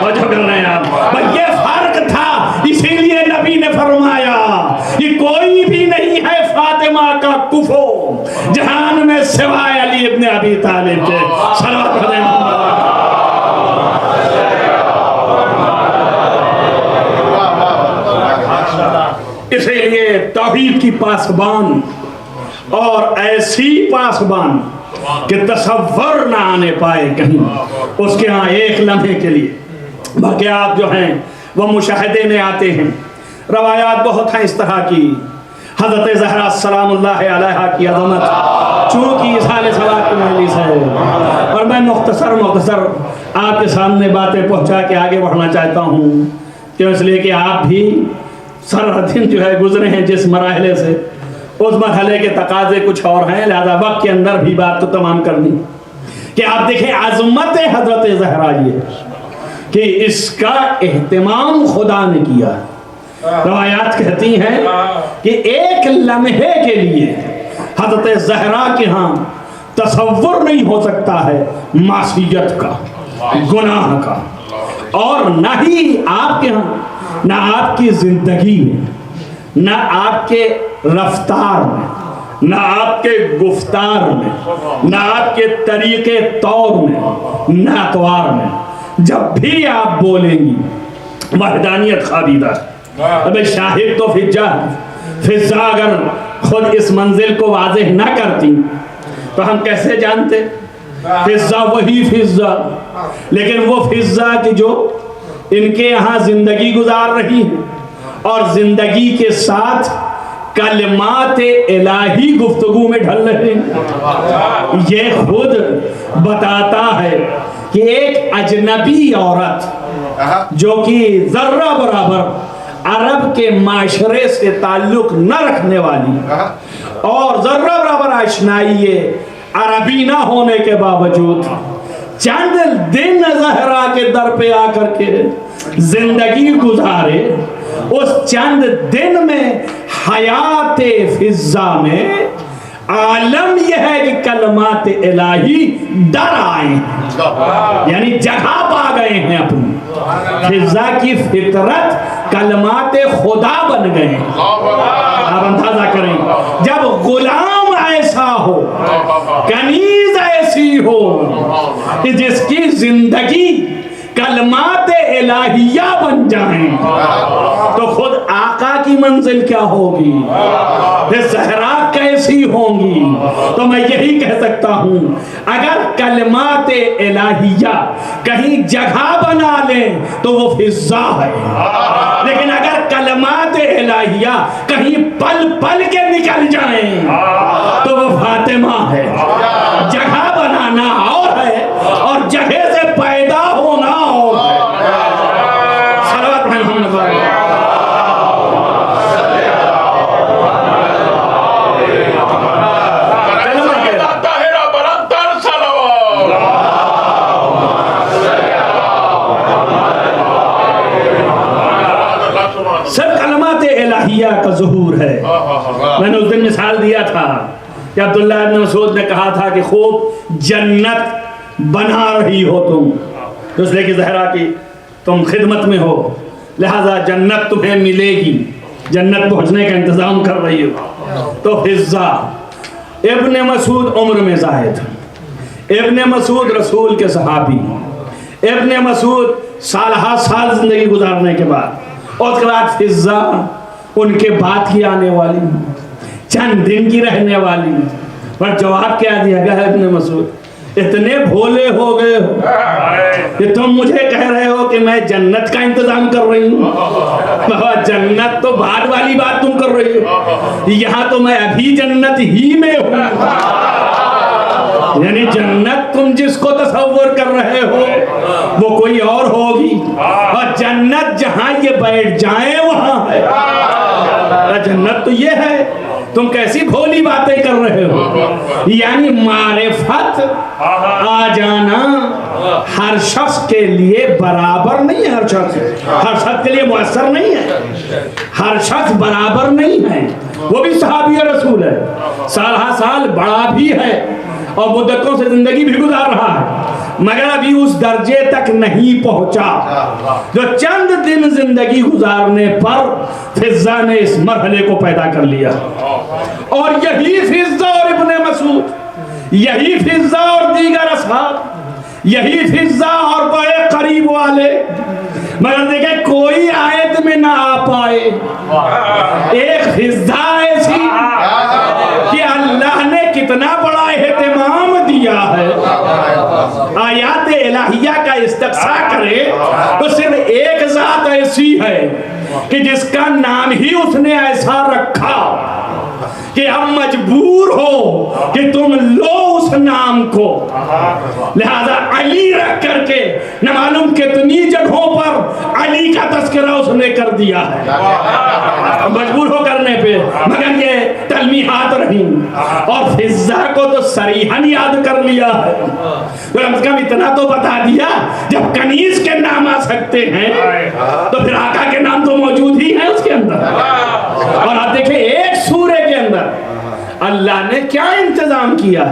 وجہ کر رہے ہیں آپ، یہ فرق تھا. اسی لیے نبی نے فرمایا کہ کوئی بھی نہیں ہے فاطمہ کا کفو جہان میں سوائے علی ابن ابی طالب کے. صلوات پڑھیں محمد. اسی لیے توحید کی پاسبان اور ایسی پاسبان کہ تصور نہ آنے پائے کہیں اس کے ہاں ایک لمحے کے لیے. واقعات جو ہیں وہ مشاہدے میں آتے ہیں، روایات بہت ہیں اس طرح کی. حضرت زہرا سلام اللہ علیہا کی عظمت چونکہ اصحاب ثواب کی مجلس ہے اور اور میں مختصر آپ کے سامنے باتیں پہنچا کے آگے بڑھنا چاہتا ہوں، کہ اس لیے کہ آپ بھی سرحدین جو ہے گزرے ہیں جس مرحلے سے، اس مرحلے کے تقاضے کچھ اور ہیں، لہذا وقت کے اندر بھی بات کو تمام کرنی کہ آپ دیکھیں عظمت حضرت زہرا یہ کہ اس کا اہتمام خدا نے کیا۔ روایات کہتی ہیں کہ ایک لمحے کے لیے حضرت زہرا کے ہاں تصور نہیں ہو سکتا ہے معصیت کا، گناہ کا، اور نہ ہی آپ کے ہاں، نہ آپ کی زندگی میں، نہ آپ کے رفتار میں، نہ آپ کے گفتار میں، نہ آپ کے طریقے طور میں، نہ اطوار میں، جب بھی آپ بولیں گی وحدانیت خوابیدہ ہے۔ اب شاہد تو فضا اگر خود اس منزل کو واضح نہ کرتی تو ہم کیسے جانتے؟ فضا وہی فضا، لیکن وہ فضا کی جو ان کے یہاں زندگی گزار رہی ہے اور زندگی کے ساتھ کلمات الہی گفتگو میں ڈھل رہے ہیں، یہ خود بتاتا ہے کہ ایک اجنبی عورت جو کہ ذرہ برابر عرب کے معاشرے سے تعلق نہ رکھنے والی اور ذرہ برابر آشنائی عربی نہ ہونے کے باوجود چند دن زہرا کے در پہ آ کر کے زندگی گزارے، اس چند دن میں حیات فضا میں عالم یہ ہے کہ کلمات الہی ڈر آئے ہیں، یعنی جگہ پا گئے ہیں اپنی فضا کی فطرت، کلمات خدا بن گئے ہیں۔ آپ اندازہ کریں جب غلام ایسا ہو، کنیز ایسی ہو کہ جس کی زندگی کلمات الہیہ بن جائیں تو خود آقا کی منزل کیا ہوگی، پھر زہرا کیسی ہوں گی؟ تو میں یہی کہہ سکتا ہوں اگر کلمات الہیہ کہیں جگہ بنا لیں تو وہ فضا ہے، لیکن اگر کلمات الہیہ کہیں پل پل کے نکل جائیں تو وہ فاطمہ ہے۔ جگہ بنانا اور ہے اور جگہ سے پیدا ہونا اور ہے۔ صلوات محمد سب کلمات الہیہ کا ظہور ہے۔ میں نے اس دن مثال دیا تھا کہ عبداللہ ابن مسعود نے کہا تھا کہ خوب جنت بنا رہی ہو تم، اس لیے کہ زہرا کی تم خدمت میں ہو، لہذا جنت تمہیں ملے گی، جنت پہنچنے کا انتظام کر رہی ہو۔ تو فضا ابن مسعود عمر میں زاہد، ابن مسعود رسول کے صحابی، ابن مسعود سالہ سال زندگی گزارنے کے بعد، اور اس کے بعد فضا ان کے بعد کی آنے والی، چند دن کی رہنے والی، پر جواب کیا دیا گیا ابن مسعود، اتنے بھولے ہو گئے ہو کہ تم مجھے کہہ رہے ہو کہ میں جنت کا انتظام کر رہی ہوں، جنت تو بعد والی بات تم کر رہی ہو، یہاں تو میں ابھی جنت ہی میں ہوں، یعنی جنت تم جس کو تصور کر رہے ہو وہ کوئی اور ہوگی، اور جنت جہاں یہ بیٹھ جائیں وہاں ہے، جنت تو یہ ہے، تم کیسی بھولی باتیں کر رہے ہو۔ یعنی معرفت آ جانا ہر شخص کے لیے برابر نہیں ہے، ہر شخص کے لیے مؤثر نہیں ہے، ہر شخص برابر نہیں ہے۔ وہ بھی صحابی رسول ہے، سالہ سال بڑا بھی ہے اور مدتوں سے زندگی بھی گزار رہا ہے، مگر ابھی اس درجے تک نہیں پہنچا جو چند دن زندگی گزارنے پر فضا نے اس مرحلے کو پیدا کر لیا۔ اور یہی فضا اور ابن مسعود، یہی فضا اور دیگر اصحاب، یہی فضا اور بڑے قریب والے، مگر دیکھیں کوئی آیت میں نہ آ پائے۔ ایک فضا ایسی کہ اللہ نے کتنا بڑا اہتمام دیا ہے، آیات الہیہ کا استقصاء کرے تو صرف ایک ذات ایسی ہے کہ جس کا نام ہی اس نے ایسا رکھا کہ اب مجبور ہو کہ تم لو اس نام کو، لہذا علی رکھ کر کے نہ معلوم کتنی جگہوں پر علی کا تذکرہ اس نے کر دیا ہے مجبور ہو کرنے پہ، مگر یہ تلمیحات رہیں، اور فضا کو تو صریحاً یاد کر لیا ہے، کم از کم اتنا تو بتا دیا جب کنیز کے نام آ سکتے ہیں تو پھر آقا کے نام تو موجود ہی ہیں اس کے اندر۔ اور آپ دیکھیں ایک سورے کے اندر اللہ نے کیا انتظام کیا،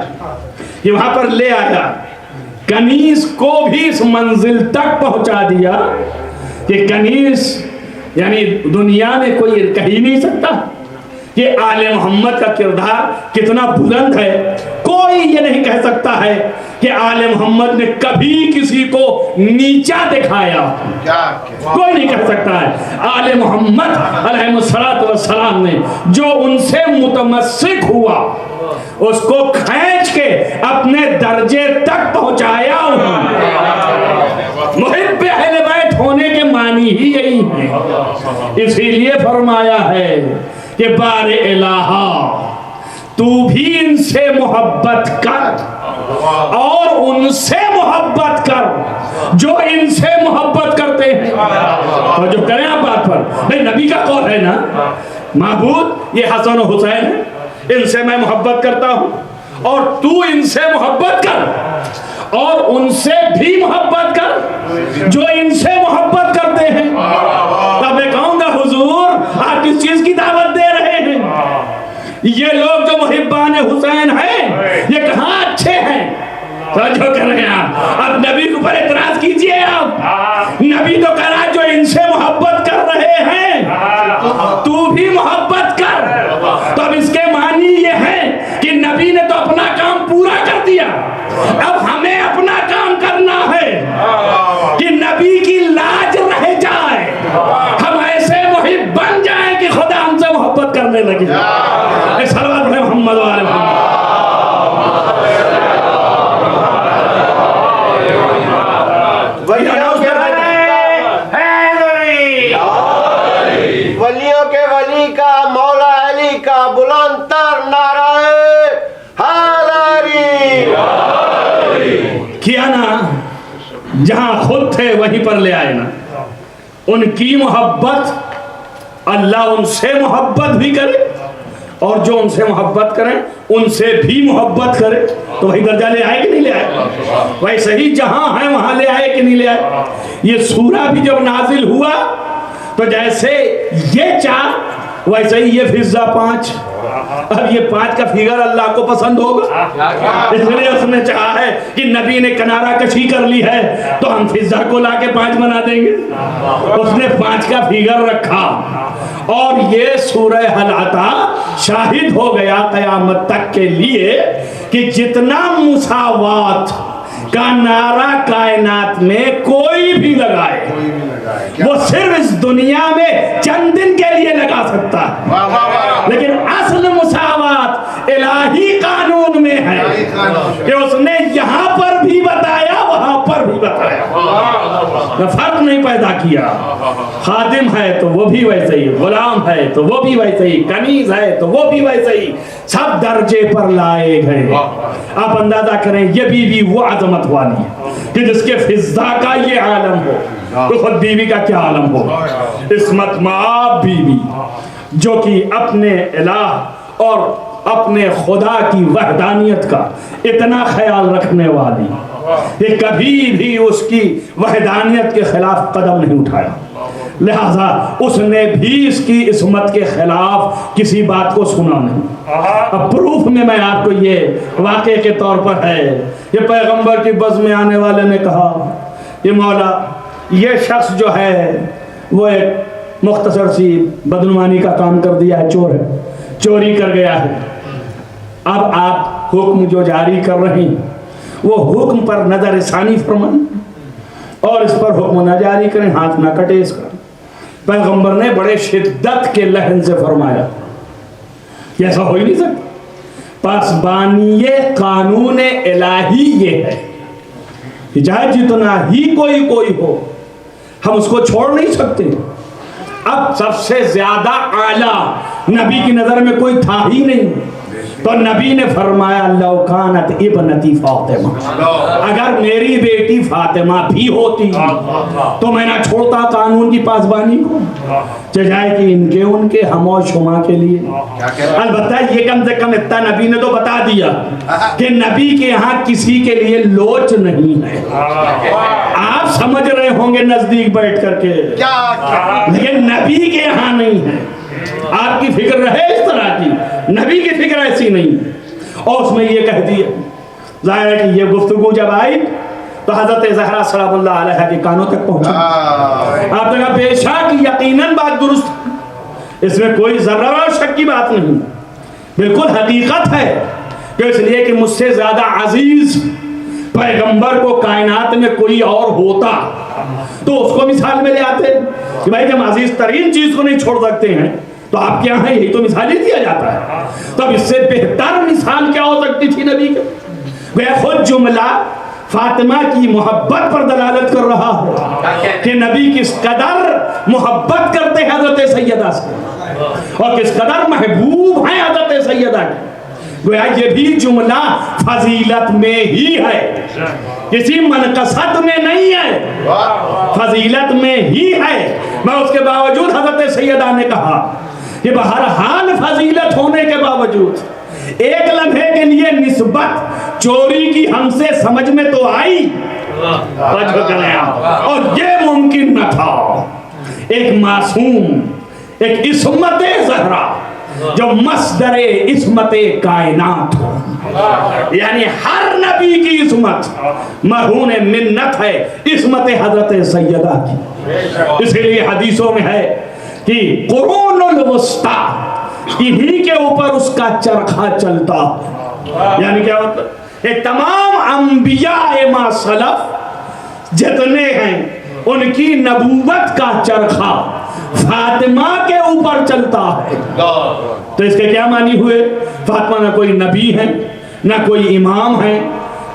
یہ وہاں پر لے آیا، کنیز کو بھی اس منزل تک پہنچا دیا کہ کنیز یعنی دنیا میں کوئی کہہ ہی نہیں سکتا کہ آل محمد کا کردار کتنا بلند ہے، کوئی یہ نہیں کہہ سکتا ہے کہ آل محمد نے کبھی کسی کو نیچا دکھایا، کوئی نہیں کہہ سکتا ہے۔ آل محمد علیہ السلام نے جو ان سے متمسک ہوا اس کو کھینچ کے اپنے درجے تک پہنچایا انہوں نے۔ محب اہل بیت ہونے کے معنی ہی یہی ہے، اسی لیے فرمایا ہے کہ بار الہا تو بھی ان سے محبت کر اور ان سے محبت کر جو ان سے محبت کرتے ہیں۔ اور جو کریں آپ بات پر نہیں، نبی کا قول ہے نا، معبود یہ حسن و حسین ہے، ان سے میں محبت کرتا ہوں اور تو ان سے محبت کر اور ان سے بھی محبت کر جو ان سے محبت کرتے ہیں۔ تب میں کہوں گا حضور آپ کس چیز کی دعوت دے رہے ہیں؟ یہ لوگ جو محبان حسین ہیں یہ کہاں اچھے ہیں؟ جو کر رہے ہیں آپ، اب نبی کے اوپر اعتراض کیجئے، آپ نبی تو کہہ رہا ہے جو ان سے محبت کر رہے ہیں تو بھی محبت کر۔ تو اب اس کے معنی یہ ہے کہ نبی نے تو اپنا کام پورا کر دیا، اب ہمیں اپنا کام کرنا ہے کہ نبی کی لاج رہ جائے، ہم ایسے محب بن جائیں کہ خدا ہم سے محبت کرنے لگے۔ صلوات علی محمد و آل محمد۔ ولیوں کے ولی کا، مولا علی کا بلند تر نعرہ حیدری کیا نا، جہاں خود تھے وہیں پر لے آئے نا۔ ان کی محبت اللہ ان سے محبت بھی کرے اور جو ان سے محبت کریں ان سے بھی محبت کرے، تو وہی درجہ لے آئے کہ نہیں لے آئے؟ ویسے ہی جہاں ہیں وہاں لے آئے کہ نہیں لے آئے؟ یہ سورہ بھی جب نازل ہوا تو جیسے یہ 4 ویسے ہی یہ فضا 5، اب یہ 5 کا فگر اللہ کو پسند ہوگا، اس لیے اس نے چاہا ہے کہ نبی نے کنارہ کشی کر لی ہے تو ہم فضا کو لا کے 5 بنا دیں گے، اس نے 5 کا فگر رکھا۔ اور یہ سورہ حل عطا شاہد ہو گیا قیامت تک کے لیے کہ جتنا مساوات کا نعرہ کائنات میں کوئی بھی لگائے وہ صرف اس دنیا میں چند دن کے لیے لگا سکتا ہے، لیکن اصل مساوات الہی قانون میں ہے کہ اس نے یہاں پر بھی بتایا وہاں پر بھی بتایا، فرق نہیں پیدا کیا۔ خادم ہے تو وہ بھی ویسے ہی، غلام ہے تو وہ بھی ویسے ہی، کنیز ہے تو وہ بھی ویسے ہی، سب درجے پر لائے گئے۔ آپ اندازہ کریں یہ بیوی وہ عظمت والی ہے کہ جس کے فضا کا یہ عالم ہو تو خود بیوی کا کیا عالم ہو، عصمت مآب بیوی جو کہ اپنے الہ اور اپنے خدا کی وحدانیت کا اتنا خیال رکھنے والی کہ کبھی بھی اس کی وحدانیت کے خلاف قدم نہیں اٹھایا، لہذا اس نے بھی اس کی عصمت کے خلاف کسی بات کو سنا نہیں۔ اب پروف میں آپ کو یہ واقعے کے طور پر ہے، یہ پیغمبر کی بز میں آنے والے نے کہا یہ مولا یہ شخص جو ہے وہ ایک مختصر سی بدعنوانی کا کام کر دیا ہے، چور ہے، چوری کر گیا ہے، اب آپ حکم جو جاری کر رہی وہ حکم پر نظر ثانی فرمائیں اور اس پر حکم نہ جاری کریں، ہاتھ نہ کٹے اس کا۔ پیغمبر نے بڑے شدت کے لہن سے فرمایا کہ ایسا ہو ہی نہیں سکتا، پاسبانی قانون الہی یہ ہے کہ چاہے جتنا ہی کوئی ہو ہم اس کو چھوڑ نہیں سکتے۔ اب سب سے زیادہ اعلیٰ نبی کی نظر میں کوئی تھا ہی نہیں. تو نبی نے فرمایا لو کانت ابنتی فاطمہ، اگر میری بیٹی فاطمہ بھی ہوتی تو میں نہ چھوڑتا قانون کی پاسبانی کو، چاہے کہ ان کے ہم و شما کے لیے. البتہ یہ کم سے کم اتنا نبی نے تو بتا دیا کہ نبی کے یہاں کسی کے لیے لوچ نہیں ہے. آپ سمجھ رہے ہوں گے نزدیک بیٹھ کر کے، لیکن نبی کے یہاں نہیں ہے. آپ کی فکر رہے اس طرح کی، نبی کی فکر ایسی نہیں. اور اس میں یہ کہہ دیا، ظاہر ہے کہ یہ گفتگو جب آئی تو حضرت زہرا سلام اللہ علیہ کے کانوں تک پہنچا. آپ نے کہا بے شک یقیناً بات درست، اس میں کوئی ذرہ اور شک کی بات نہیں، بالکل حقیقت ہے. کہ اس لیے کہ مجھ سے زیادہ عزیز پیغمبر کو کائنات میں کوئی اور ہوتا تو اس کو مثال میں لے آتے کہ بھائی جب عزیز ترین چیز کو نہیں چھوڑ سکتے ہیں تو آپ کیا ہیں، یہی تو مثال ہی دیا جاتا ہے. تو اب اس سے بہتر مثال کیا ہو سکتی تھی نبی کے. وہ خود جملہ فاطمہ کی محبت پر دلالت کر رہا ہے کہ نبی کس قدر محبت کرتے ہیں حضرت سیدہ سے اور کس قدر محبوب ہیں حضرت سیدہ کے. گویا یہ بھی جملہ فضیلت میں ہی ہے، کسی منقصت میں نہیں ہے، فضیلت میں ہی ہے. میں اس کے باوجود حضرت سیدہ نے کہا کہ بہرحال فضیلت ہونے کے باوجود ایک لمحے کے لیے نسبت چوری کی ہم سے سمجھ میں تو آئی اور یہ ممکن نہ تھا. ایک معصوم، ایک عصمت زہرا جو مصدر عصمت کائنات ہو، یعنی ہر نبی کی عصمت مرہون منت ہے عصمت حضرت سیدہ کی. اسی لیے حدیثوں میں ہے کہ قرون الوسطی انہی کے اوپر اس کا چرخہ چلتا. یعنی کیا مطلب، یہ تمام انبیاء ما سلف جتنے ہیں ان کی نبوت کا چرخہ فاطمہ کے اوپر چلتا ہے. تو اس کے کیا معنی ہوئے، فاطمہ نہ کوئی نبی ہے، نہ کوئی امام ہے،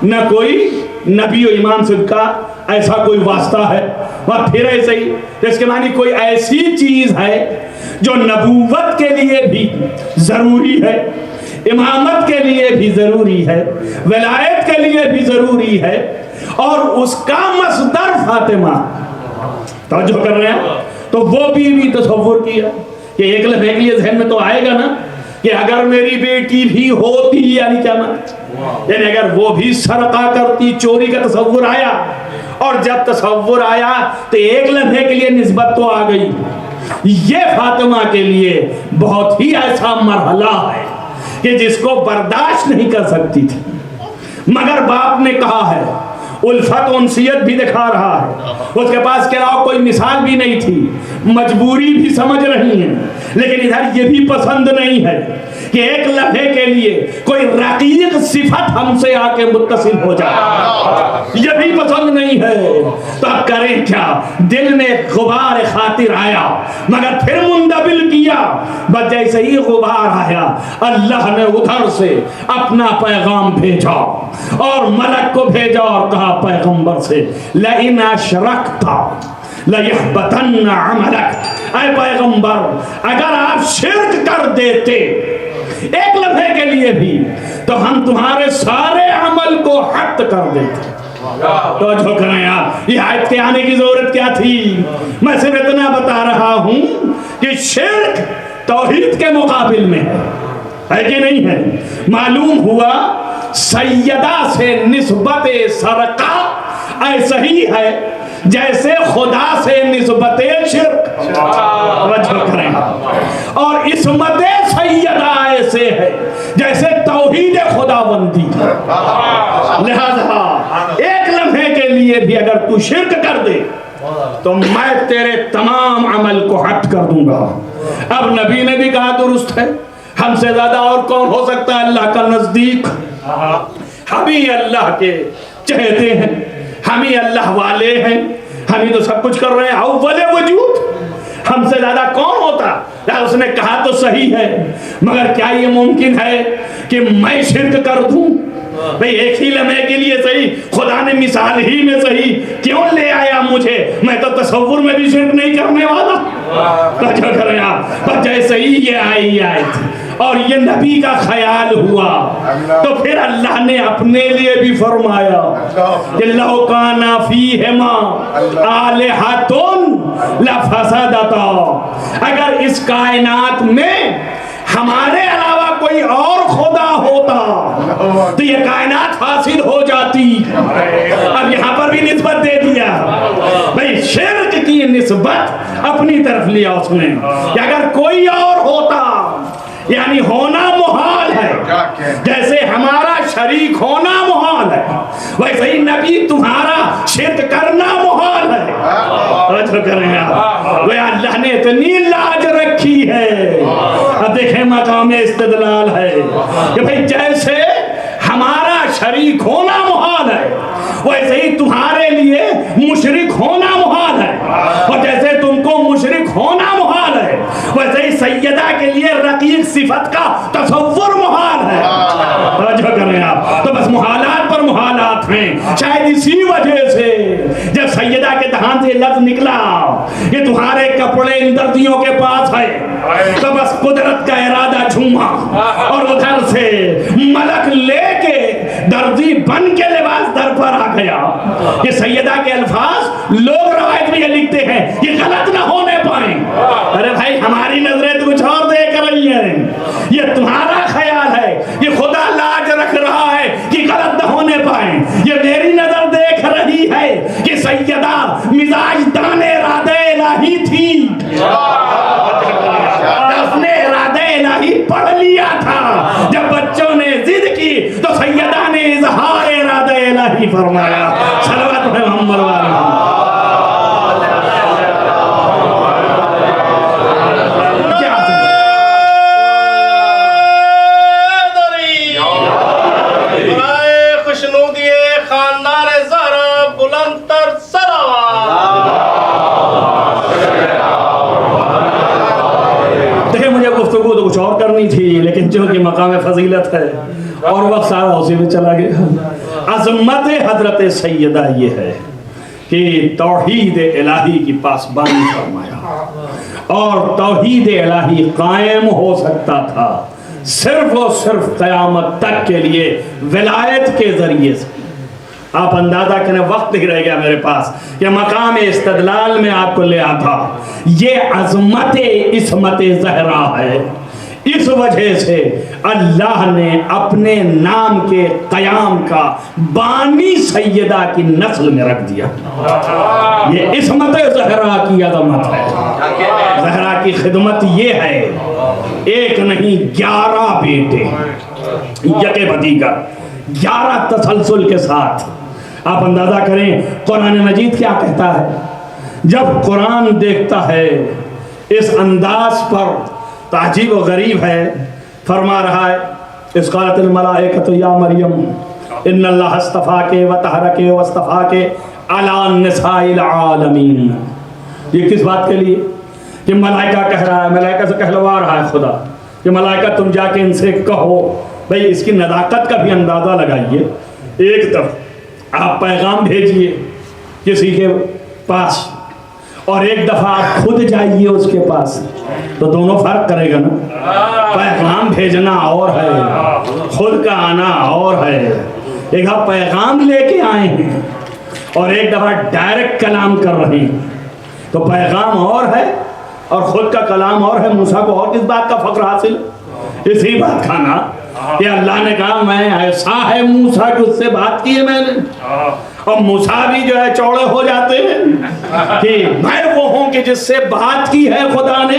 نہ کوئی نبی و امام سے کا ایسا کوئی واسطہ ہے، اور پھر ایسے ہی اس کے معنی کوئی ایسی چیز ہے جو نبوت کے لیے بھی ضروری ہے، امامت کے لیے بھی ضروری ہے، ولایت کے لیے بھی ضروری ہے، اور اس کا مصدر فاطمہ. توجہ کر رہے ہیں؟ تو وہ بھی تصور کیا کہ ایک لمحے کے لیے ذہن میں تو آئے گا نا کہ اگر میری بیٹی بھی ہوتی، یعنی کیا مطلب، یعنی اگر وہ بھی سرقہ کرتی، چوری کا تصور آیا، اور جب تصور آیا تو ایک لمحے کے لیے نسبت تو آ گئی. یہ فاطمہ کے لیے بہت ہی ایسا مرحلہ ہے کہ جس کو برداشت نہیں کر سکتی تھی، مگر باپ نے کہا ہے، الفت انسیت بھی دکھا رہا ہے، اس کے پاس کے علاوہ کوئی مثال بھی نہیں تھی، مجبوری بھی سمجھ رہی ہیں، لیکن ادھر یہ بھی پسند نہیں ہے کہ ایک لمحے کے لیے کوئی رقیق صفت ہم سے آ کے متصل ہو جائے، یہ بھی پسند نہیں ہے. تو اب کریں کیا، دل میں غبار خاطر آیا مگر پھر منتبل کیا. بس جیسے ہی غبار آیا اللہ نے ادھر سے اپنا پیغام بھیجا اور ملک کو بھیجا اور کہا پیغمبر سے لئن اشرکت لیحبطن عملک. اے پیغمبر اگر آپ شرک کر دیتے ایک لمحے کے لیے بھی تو ہم تمہارے سارے عمل کو حت کر دیتے. تو جو کریں آپ، یہ آیت کے آنے کی ضرورت کیا تھی؟ میں صرف اتنا بتا رہا ہوں کہ شرک توحید کے مقابل میں ہے کہ نہیں ہے. معلوم ہوا سیدہ سے نسبت سرقہ ایسا ہی ہے جیسے خدا سے نسبت شرک. توجہ کریں. اور عصمت سیدہ ایسے ہے جیسے توحید خدا بندی. لہذا ایک لمحے کے لیے بھی اگر تو شرک کر دے تو میں تیرے تمام عمل کو ہٹ کر دوں گا. اب نبی نے بھی کہا درست ہے، ہم سے زیادہ اور کون ہو سکتا ہے اللہ کا نزدیک. ہم ہی اللہ کے چہتے ہیں، ہم ہی اللہ والے ہیں، ہم ہی تو سب کچھ کر رہے ہیں اول وجود. ہم سے زیادہ کون ہوتا؟ اس نے کہا تو صحیح ہے، مگر کیا یہ ممکن ہے کہ میں شرک کر دوں بھئی ایک ہی لمحے کے لیے صحیح خدا نے مثال ہی میں صحیح کیوں لے آیا مجھے؟ میں تو تصور میں بھی شرک نہیں کرنے والا۔ توجہ کریں آپ، پر جیسے ہی یہ آئی اور یہ نبی کا خیال ہوا تو پھر اللہ نے اپنے لیے بھی فرمایا کہ لو کان فیہما آلہۃ لفسدتا، اگر اس کائنات میں ہمارے علاوہ کوئی اور خدا ہوتا تو یہ کائنات فاسد ہو جاتی۔ اب یہاں پر بھی نسبت دے دیا بھئی، شرک کی نسبت اپنی طرف لیا اس نے کہ اگر کوئی اور ہوتا، یعنی ہونا محال ہے، جیسے ہمارا شریک ہونا محال ہے ویسے ہی نبی تمہارا شرک کرنا محال ہے۔ توجہ کریں آپ، وہ اللہ نے اتنی لاج رکھی ہے۔ اب دیکھیں مقام استدلال ہے کہ بھئی جیسے ہمارا شریک ہونا محال ہے ویسے ہی تمہارے لیے مشرک ہونا محال ہے، اور جیسے تم کو مشرک ہونا محال ہے ویسے ہی سیدہ کے لیے رقیق صفت کا تصور محال ہے۔ توجہ کریں آپ، تو بس محالات پر محالات ہیں۔ شاید اسی وجہ سے جب سیدہ کے دہان سے لفظ نکلا کہ تمہارے کپڑے ان دردیوں کے پاس ہے، تو بس قدرت کا ارادہ جھوما اور ادھر سے ملک لے کے دردی بن کے لباس در پر آ گیا۔ یہ سیدہ کے الفاظ لوگ روایت میں یہ لکھتے ہیں یہ غلط نہ ہونے پائیں۔ ارے بھائی، ہماری نظریں تو کچھ اور دیکھ رہی ہیں، یہ تمہارا خیال ہے، یہ خدا لاج رکھ رہا ہے کہ غلط نہ ہونے پائیں۔ یہ میری نظر دیکھ رہی ہے کہ سیدہ مزاج دان ارادہ الہی تھی، اس نے ارادہ الہی پڑھ لیا تھا۔ جب بچوں نے ضد کی تو سیدہ نے اظہار ارادہ الہی فرمایا۔ صلوات محمد علیہ۔ کچھ اور کرنی تھی لیکن چونکہ مقام فضیلت ہے اور وقت سارا اسی میں چلا گیا۔ عظمت حضرت سیدہ یہ ہے کہ توحید الہی کی پاسبانی فرمایا، اور توحید الہی قائم ہو سکتا تھا صرف اور صرف قیامت تک کے لیے ولایت کے ذریعے سے۔ آپ اندازہ کریں، وقت نہیں رہ گیا میرے پاس کہ مقام استدلال میں آپ کو لے آتا۔ یہ عظمت عصمت زہرا ہے، اس وجہ سے اللہ نے اپنے نام کے قیام کا بانی سیدہ کی نسل میں رکھ دیا۔ یہ عصمت زہرا کی عظمت ہے۔ زہرا کی خدمت یہ ہے، ایک نہیں 11 بیٹے یکے بدی کا، 11 تسلسل کے ساتھ۔ آپ اندازہ کریں قرآن مجید کیا کہتا ہے۔ جب قرآن دیکھتا ہے اس انداز پر تعجب و غریب ہے، فرما رہا ہے اذ قالت الملائکۃ یا مریم ان اللہ اصطفاک وطہرک واصطفاک علی النساء العالمین۔ یہ کس بات کے لیے؟ کہ ملائکہ کہہ رہا ہے، ملائکہ سے کہلوا رہا ہے خدا کہ ملائکہ تم جا کے ان سے کہو۔ بھئی اس کی نزاکت کا بھی اندازہ لگائیے۔ ایک طرف آپ پیغام بھیجئے کسی کے پاس اور ایک دفعہ آپ خود جائیے اس کے پاس، تو دونوں فرق کرے گا نا۔ پیغام بھیجنا اور ہے، خود کا آنا اور ہے۔ ایک دفعہ پیغام لے کے آئے ہیں اور ایک دفعہ ڈائریکٹ کلام کر رہے ہیں، تو پیغام اور ہے اور خود کا کلام اور ہے۔ موسیٰ کو اور کس بات کا فخر حاصل؟ اسی بات کا نا کہ اللہ نے کہا میں ایسا ہے موسیٰ کہ اس سے بات کی ہے میں نے، اور موسیٰ بھی جو ہے چوڑے ہو جاتے ہیں کہ میں وہ ہوں کہ جس سے بات کی ہے خدا نے۔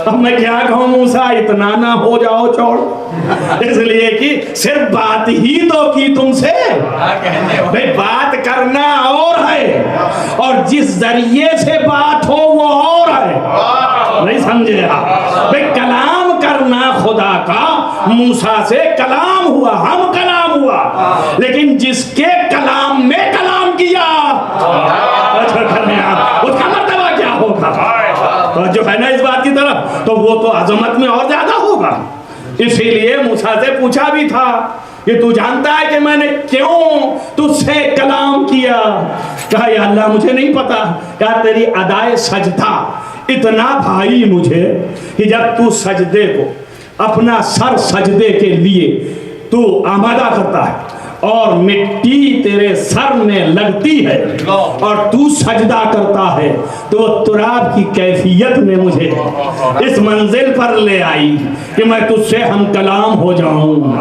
اب میں کیا کہوں موسیٰ، اتنا نہ ہو جاؤ چوڑ، اس لیے کہ صرف بات ہی تو کی تم سے، بھئی بات کرنا اور ہے اور جس ذریعے سے بات ہو وہ اور ہے۔ نہیں سمجھے آپ؟ بھئی کلام کرنا خدا کا، موسیٰ سے کلام ہوا، ہم کلام ہوا، لیکن جس کے کلام میں کلام کیا اس کا مرتبہ کیا ہوگا؟ تو جو ہے نا اس بات کی طرف، تو وہ تو عظمت میں اور زیادہ ہوگا۔ اسی لیے موسیٰ سے پوچھا بھی تھا کہ تو جانتا ہے کہ میں نے کیوں تجھ سے کلام کیا؟ کہا یا اللہ مجھے نہیں پتا. کہا تیری ادائے سجدہ اتنا بھائی مجھے کہ جب تو سجدے کو اپنا سر سجدے کے لیے تو آمادہ کرتا ہے اور مٹی تیرے سر میں لگتی ہے اور تو سجدہ کرتا ہے تو وہ تراب کی کیفیت میں مجھے اس منزل پر لے آئی کہ میں تجھ سے ہم کلام ہو جاؤں.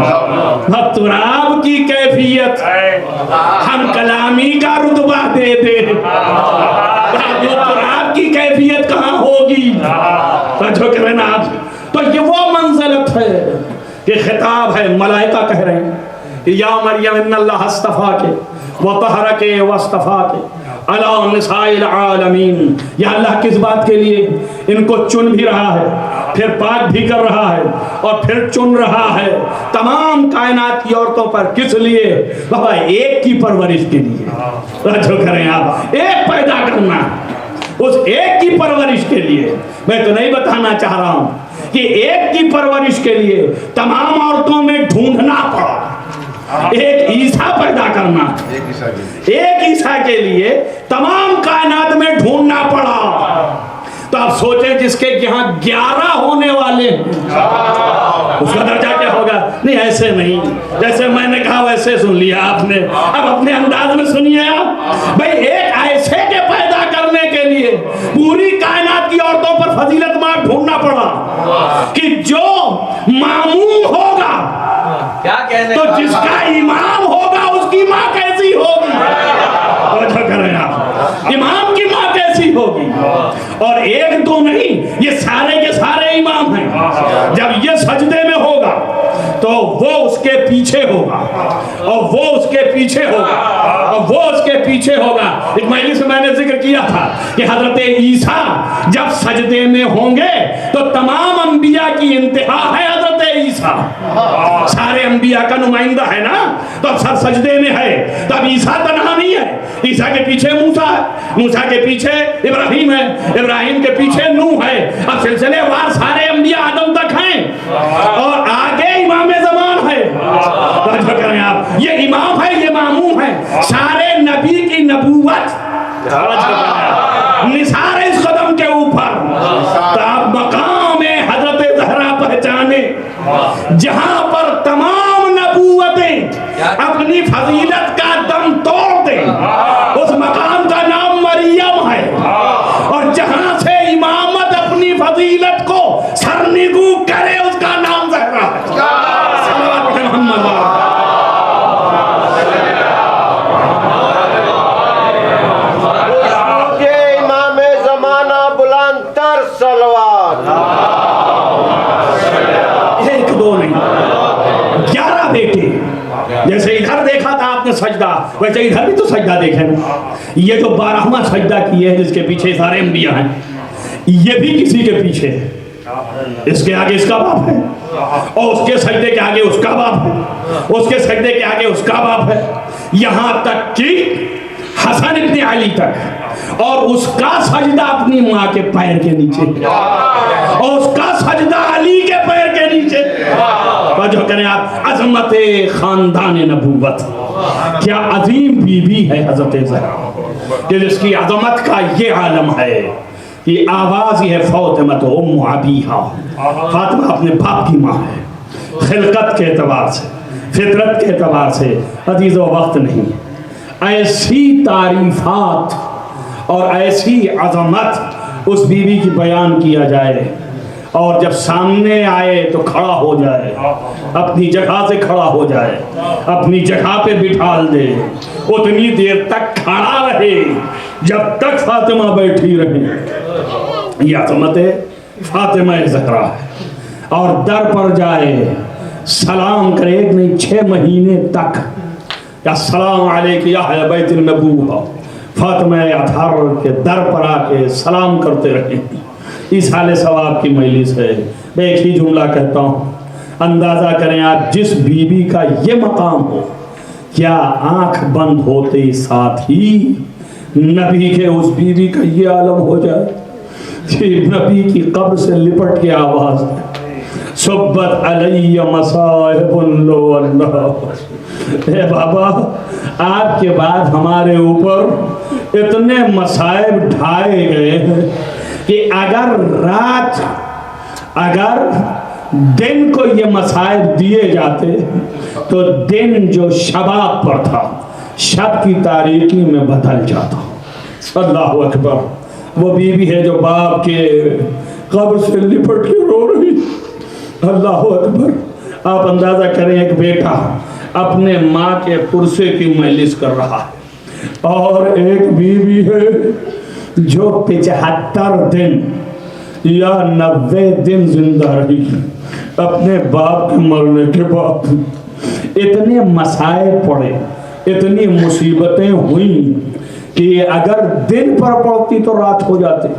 تراب کی کیفیت ہم کلامی کا رتبہ دے دے. جو تراب کی کیفیت کہاں ہوگی؟ جو کرنا آپ تو یہ وہ منزلت ہے کہ خطاب ہے. ملائکہ کہہ رہے ہیں یا مریم ان اللہ اصطفاکے وطہرکے واصطفاکے علی نساء العالمین. یا اللہ کس بات کے لیے ان کو چن بھی رہا ہے، پھر پاک بھی کر رہا ہے اور پھر چن رہا ہے تمام کائنات کی عورتوں پر. کس لیے؟ بابا ایک کی پرورش کے لیے. جو کریں آپ ایک پیدا کرنا، اس ایک کی پرورش کے لیے. میں تو نہیں بتانا چاہ رہا ہوں کہ ایک کی پرورش کے لیے تمام عورتوں میں ڈھونڈنا پڑا. ایک عیسیٰ پیدا کرنا، ایک عیسیٰ کے لیے تمام کائنات میں ڈھونڈنا پڑا. تو آپ سوچیں جس کے یہاں 11 ہونے والے ہیں اس کا درجہ کیا ہوگا؟ نہیں ایسے نہیں، جیسے میں نے کہا ویسے سن لیا آپ نے. اب اپنے انداز میں سنیے آپ. بھئی ایک ایسے کے پیدا کرنے کے لیے پوری کائنات کی عورتوں پر فضیلت مار ڈھونڈنا پڑا کہ جو معموم ہوگا تو جس کا امام ہوگا اس کی ماں کیسی ہوگی؟ توجہ کریں آپ. امام کی ماں کیسی ہوگی؟ اور ایک دو نہیں، یہ سارے کے سارے امام ہیں. جب یہ سجدے میں ہوگا تو وہ اس کے پیچھے ہوگا اور وہ اس کے پیچھے ہوگا اور وہ اس کے پیچھے ہوگا. ایک مجلس میں نے ذکر کیا تھا کہ حضرت عیسیٰ جب سجدے میں ہوں گے تو تمام انبیاء کی انتہا ہے حضرت عیسیٰ. سارے انبیاء کا نمائندہ ہے نا، تو اب سر سجدے میں ہے تو اب عیسیٰ تنہا نہیں ہے. عیسیٰ کے پیچھے موسیٰ ہے، موسیٰ کے پیچھے ابراہیم ہے، ابراہیم کے پیچھے نوح ہے. اب سلسلے وار سارے انبیاء آدم تک ہیں اور آگے امام زمان ہے. توجہ کریں آپ، یہ امام ہے، یہ معموم ہے. سارے نبی کی نبوت نثار اس قدم کے اوپر. تب مقام حضرت زہرا پہچانے جہاں پر تمام نبوتیں اپنی فضیلت کا دم توڑ دیں. اس مقام کا نام مریم ہے اور جہاں سے امامت اپنی فضیلت کو سرنگو کرے اس کا نام زہرا ہے. صلوات محمد. امام زمانہ بلند تر صلوات. ایک دو نہیں، 11 بیٹے. جیسے ادھر دیکھا تھا آپ نے سجدہ، ویسے ادھر بھی تو سجدہ دیکھیں نا. یہ جو 12واں سجدہ کیے ہیں جس کے پیچھے سارے انبیاء ہیں، یہ بھی کسی کے پیچھے ہے. اس کے آگے اس کا باپ ہے اور اس کے سجدے کے آگے اس کا باپ ہے، اس کے سجدے کے آگے اس کا باپ ہے، یہاں تک کہ حسن ابن علی تک. اور اس کا سجدہ اپنی ماں کے پیر کے نیچے اور اس کا سجدہ علی کے پیر کے نیچے. جو کریں آپ، عظمت خاندان نبوت. کیا عظیم بی بی ہے حضرت زہرا کہ جس کی عظمت کا یہ عالم ہے. یہ آواز ہی ہے فاطمہ ام ابیہا. فاطمہ اپنے باپ کی ماں ہے. خلقت کے اعتبار سے، فطرت کے اعتبار سے عزیز و وقت نہیں. ایسی تعریفات اور ایسی عظمت اس بی بی کی بیان کیا جائے اور جب سامنے آئے تو کھڑا ہو جائے، اپنی جگہ سے کھڑا ہو جائے، اپنی جگہ پہ بٹھال دے، اتنی دیر تک کھڑا رہے جب تک فاطمہ بیٹھی رہے. یہ عظمت فاطمہ زہرا ہے. اور در پر جائے سلام کرے، ایک نہیں 6 مہینے تک السلام علیکم یا اہل بیت النبوہ. فاطمہ اطہر کے در پر آ کے سلام کرتے رہے. ایصال ثواب کی مجلس ہے. میں ایک ہی جملہ کہتا ہوں، اندازہ کریں آپ جس بی بی کا یہ مقام ہو، کیا آنکھ بند ہوتے ساتھ ہی نبی کے اس بی بی کا یہ عالم ہو جائے کہ نبی کی قبر سے لپٹ کے آواز صبت علی مصائب لو اللہ۔ اے بابا آپ کے بعد ہمارے اوپر اتنے مصائب ڈھائے گئے ہیں کہ اگر دن کو یہ مصائب دیے جاتے تو دن جو شباب پر تھا شب کی تاریکی میں بدل جاتا۔ اللہ اکبر۔ وہ بیوی ہے جو باپ کے قبر سے لپٹ کے رو رہی۔ اللہ اکبر۔ آپ اندازہ کریں ایک بیٹا اپنے ماں کے پرسے کی مجلس کر رہا ہے، اور ایک بیوی ہے جو 75 دن یا 90 دن زندہ رہی اپنے باپ کے مرنے کے بعد۔ اتنے مسائل پڑے، اتنی مصیبتیں ہوئیں کہ اگر دن پر پڑتی تو رات ہو جاتی۔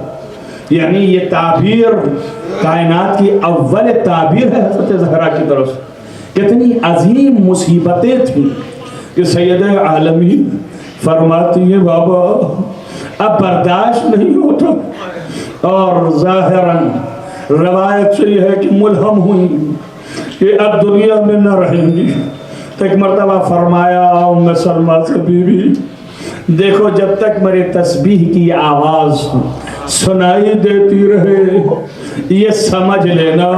یعنی یہ تعبیر کائنات کی اول تعبیر ہے حضرت زہرا کی طرف سے۔ کتنی عظیم مصیبتیں تھیں کہ سید عالمین فرماتی ہیں بابا اب برداشت نہیں ہوتا، اور ظاہراً روایت سے یہ ہے کہ ملہم ہوئی کہ اب دنیا میں نہ رہیں گی۔ ایک مرتبہ فرمایا ام سلمہ سے بیوی دیکھو جب تک میری تسبیح کی آواز سنائی دیتی رہے یہ سمجھ لینا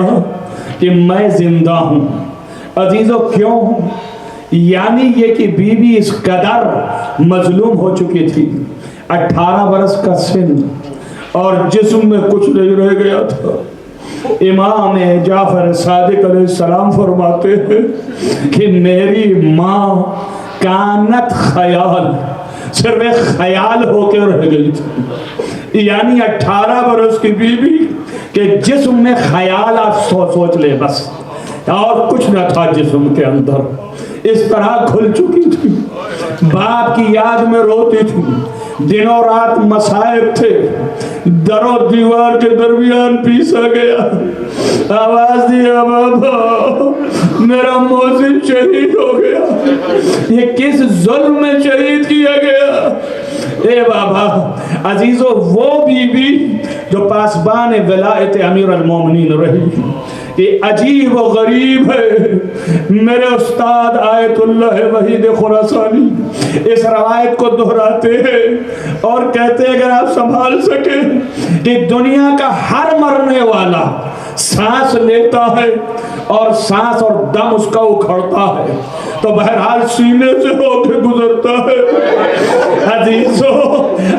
کہ میں زندہ ہوں۔ عزیزو کیوں؟ یعنی یہ کہ بیوی اس قدر مظلوم ہو چکی تھی، 18 برس کا سن اور جسم میں کچھ نہیں رہ گیا تھا۔ امام جعفر صادق علیہ السلام فرماتے ہیں کہ میری ماں کانت خیال، صرف ایک خیال ہو کے رہ گئی تھی۔ یعنی 18 برس کی بیوی کہ جسم میں خیال آپ سوچ لے بس، اور کچھ نہ تھا جسم کے اندر، اس طرح کھل چکی تھی۔ باپ کی یاد میں روتی تھی، دنوں رات مصائب تھے، در و دیوار کے درمیان پیسا گیا، آواز دیا بابا میرا موزن شہید ہو گیا۔ یہ کس ظلم میں شہید کیا گیا؟ اے بابا عزیزو وہ بیوی جو پاسبان ولایت امیر المومنین رہی، یہ عجیب و غریب ہے۔ میرے استاد آیت اللہ وحید خراسانی اس روایت کو دہراتے ہیں اور کہتے ہیں اگر آپ سنبھال سکیں کہ دنیا کا ہر مرنے والا سانس لیتا ہے اور سانس اور دم اس کا اکھڑتا ہے تو بہرحال سینے سے ہو کے گزرتا ہے۔ عزیزو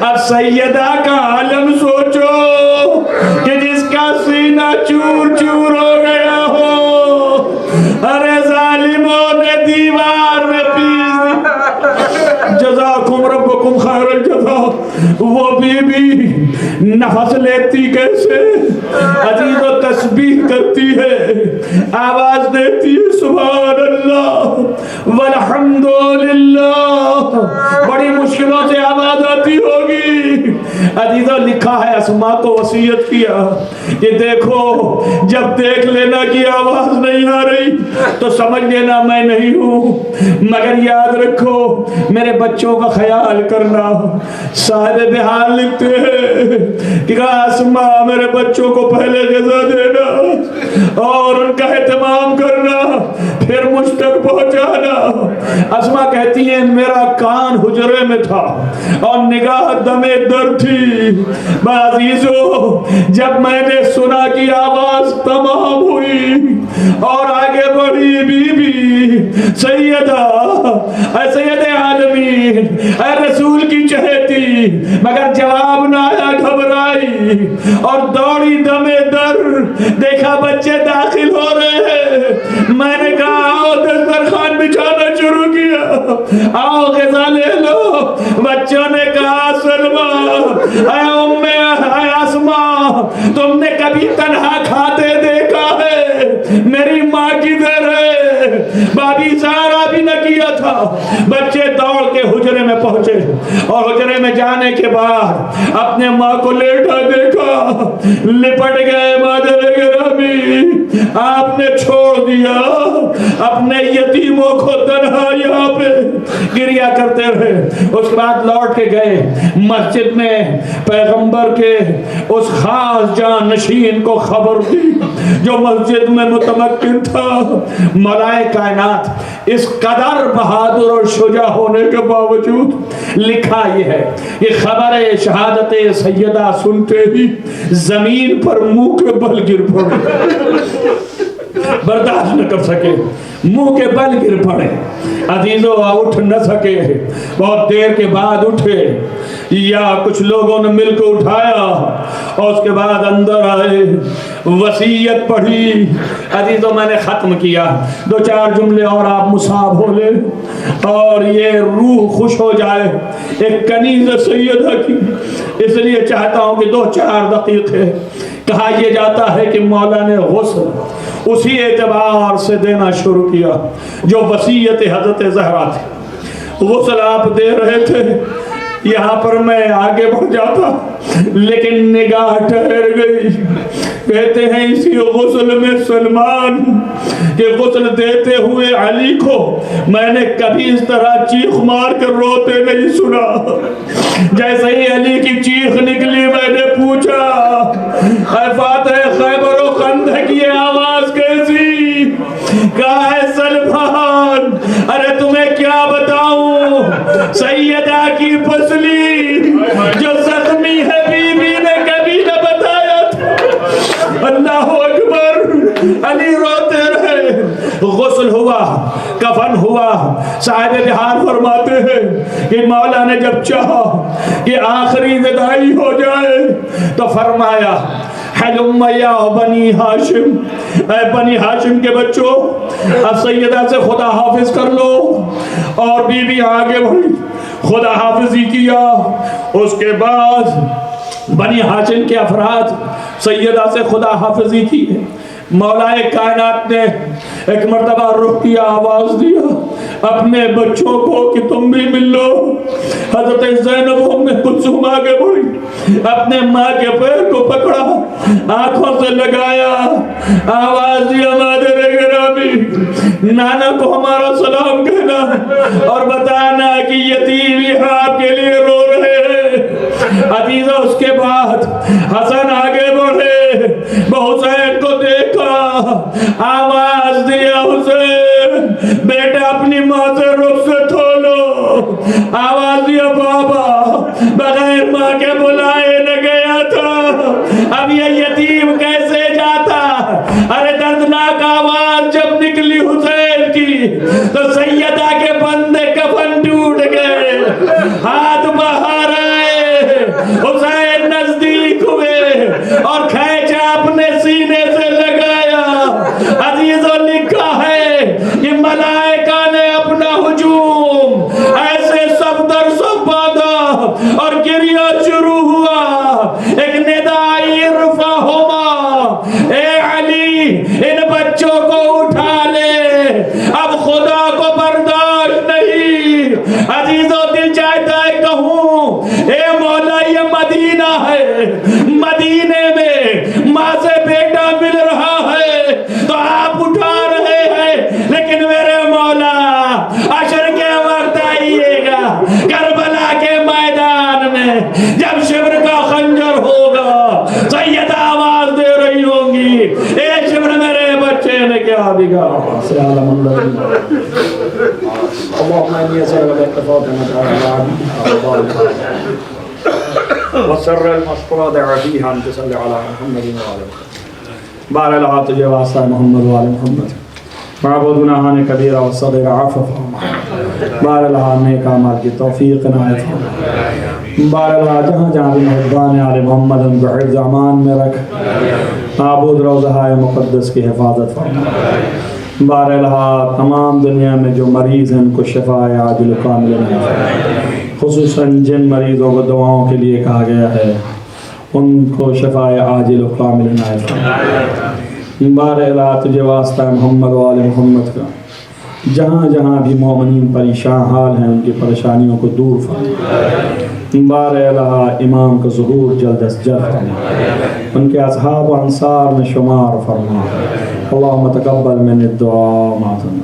اب سیدہ کا عالم سوچو کہ جس کا سینہ چور چور ہو گیا ہو، ارے ظالموں نے دیوار میں پیس دی۔ جزاکم ربکم خیر الجزا۔ وہ بیوی نفس لیتی کیسے؟ عزیز و تسبیح کرتی ہے، آواز دیتی ہے سبحان اللہ والحمد للہ، بڑی مشکلوں سے آواز آتی ہوگی۔ عزیزو لکھا ہے اسماء کو وصیت کیا کہ دیکھو جب دیکھ لینا کہ آواز نہیں آ رہی تو سمجھ لینا میں نہیں ہوں، مگر یاد رکھو میرے بچوں کا خیال کرنا۔ صاحب بحال لکھتے ہیں کہ اسماء میرے بچوں کو پہلے غذا دینا اور ان کا اہتمام کرنا، پھر مجھ تک پہنچانا۔ اسماء کہتی ہیں میرا کان حجرے میں تھا اور نگاہ دمے در تھی۔ عزیزو جب میں نے سنا کہ آواز تمام ہوئی اور آگے بڑھی بیوی سیدہ اے سید عالمین اے رسول کی چہتی، مگر جواب نہ آیا، گھبرائی اور دوڑی دمے در، دیکھا بچے داخل ہو رہے ہیں۔ میں نے کہا آؤ دسترخوان بچھانا شروع کیا، آؤ غذا لے لو۔ بچوں نے کہا سلمہ اے ام اے اسماء تم نے کبھی تنہا کھاتے دیکھا ہے؟ میری ماں کدھر ہے؟ بابی سارا بھی نہ کیا تھا۔ بچے دوڑ کے حجرے میں پہنچے اور حجرے میں جانے کے بعد اپنے ماں کو لیٹا دیکھا، لپٹ گئے مادر گرامی، آپ نے چھوڑ دیا اپنے یتیموں کو تنہا یہاں پہ گریا کرتے رہے۔ اس کے بعد لوٹ کے گئے مسجد میں، پیغمبر کے اس خاص جان نشین کو خبر دی جو مسجد میں متمکن تھا۔ مولائے کائنات اس قدر بہادر اور شجاع ہونے کے باوجود لکھا یہ ہے، یہ خبر شہادت سیدہ سنتے ہی زمین پر منہ کے بل گر پڑے، برداشت نہ کر سکے، منہ کے بل گر پڑے۔ عزیزوں اٹھ نہ سکے، بہت دیر کے بعد اٹھے، یا کچھ لوگوں نے مل کے اٹھایا اور اس کے بعد اندر آئے، وصیت پڑھی۔ عزیزوں میں نے ختم کیا، 2-4 جملے اور آپ مصاب ہو لے اور یہ روح خوش ہو جائے ایک کنیز سیدہ کی، اس لیے چاہتا ہوں کہ 2-4 دقیقے۔ کہا یہ جاتا ہے کہ مولا نے غسل اسی اعتبار سے دینا شروع کیا جو وصیت حضرت زہرا تھی۔ غسل آپ دے رہے تھے، یہاں پر میں آگے بڑھ جاتا لیکن نگاہ ٹھہر گئی۔ کہتے ہیں اسی غسل میں سلمان کہ غسل دیتے ہوئے علی کو میں نے کبھی اس طرح چیخ مار کر روتے نہیں سنا۔ جیسے ہی علی کی چیخ نکلی میں نے پوچھا، اے فاتح خیبر و خندق یہ آواز کیسی؟ کہا ہے سلمان، ارے تمہیں کیا بتاؤں، سیدہ کی پسلی جو زخمی ہے بی بی نے کبھی نہ بتایا تھا۔ اللہ اکبر، علی روتے رہے۔ غسل ہوا، کفن ہوا۔ صاحب بہار فرماتے ہیں کہ مولا نے جب چاہا کہ آخری وداعی ہو جائے تو فرمایا، حلم یا بنی ہاشم، اے بنی ہاشم کے بچوں اب سیدہ سے خدا حافظ کر لو۔ اور بی بی آگے بڑھی، خدا حافظی کیا۔ اس کے بعد بنی ہاشم کے افراد سیدہ سے خدا حافظی کی۔ مولا کائنات نے ایک مرتبہ رخ کیا، آواز دیا اپنے بچوں کو کہ تم بھی مل لو۔ حضرت زینب ام کلثوم آگے بڑھی، اپنے ماں کے پیر کو پکڑا، آنکھوں سے لگایا، آواز دیا مادر گرامی نانا کو ہمارا سلام کہنا اور بتانا کہ یتیم یہاں آپ کے لیے رو رہے ہیں۔ عزیزہ اس کے بعد حسن آگے بڑھے، حسین کو دیکھا، آواز دیا حسین بیٹا اپنی ماں سے رخصت ہو لو۔ آواز دیا بابا بغیر ماں کے بلائے نہ گیا تھا، اب یہ یتیم کیسے جاتا؟ ارے دردناک آواز جب نکلی حسین کی تو سیدہ کے بندے کفن ٹوٹ گئے، ہاتھ باہر آئے، حسین نزدیک ہوئے اور کھینچا اپنے سینے سے لگایا۔ عزیزوں لکھا ہے کہ ملائکہ نے اپنا ہجوم ایسے سب در سب باندھا اور گریہ شروع ہوا، ایک ندائی رفعہما، اے علی ان بچوں کو اٹھا لے، اب خدا کو برداشت نہیں۔ عزیزوں دل چاہتا ہے کہوں اے مولا یہ مدینہ ہے، مدینے میں ماں سے بیٹا مل رہا ہے تو آپ اٹھا رہے ہیں، لیکن میرے مولا عشر کے وقت آئیے گا، کربلا کے میدان میں جب شبر کا خنجر ہوگا، سیدہ آواز دے رہی ہوں گی، اے شبر میرے بچے نے کیا بگاڑا۔ سلام اللہ اللہم انی اسألک فاطمۃ وسر المسطورات عبیہ ان تصلی علی محمد وعلی محمد۔ بار اللہ تجھے واسطہ محمد وعلی محمد، معبود گناہان کبیرہ والصغیر عفو فرما، بار اللہ نیک اعمال کی توفیق عنایت فرما، بار اللہ جہاں جہاں بھی محبان آل محمد ان کو حفظ امان میں رکھ، معبود روضہ مقدس کی حفاظت فرما، بار اللہ تمام دنیا میں جو مریض ہیں ان کو شفاء عاجل و کامل عنایت فرما، خصوصاً جن مریضوں کو دعاؤں کے لیے کہا گیا ہے ان کو شفاء عاجل و کامل عنایت فرما۔ بار الہ تجھے واسطہ محمد و آل محمد کا جہاں جہاں بھی مومنین پریشان حال ہیں ان کی پریشانیوں کو دور فرما، بار الہ امام کا ظہور جلد از جلد فرما، ان کے اصحاب و انصار میں شمار فرما، اللہم تقبل من الدعاء معذنا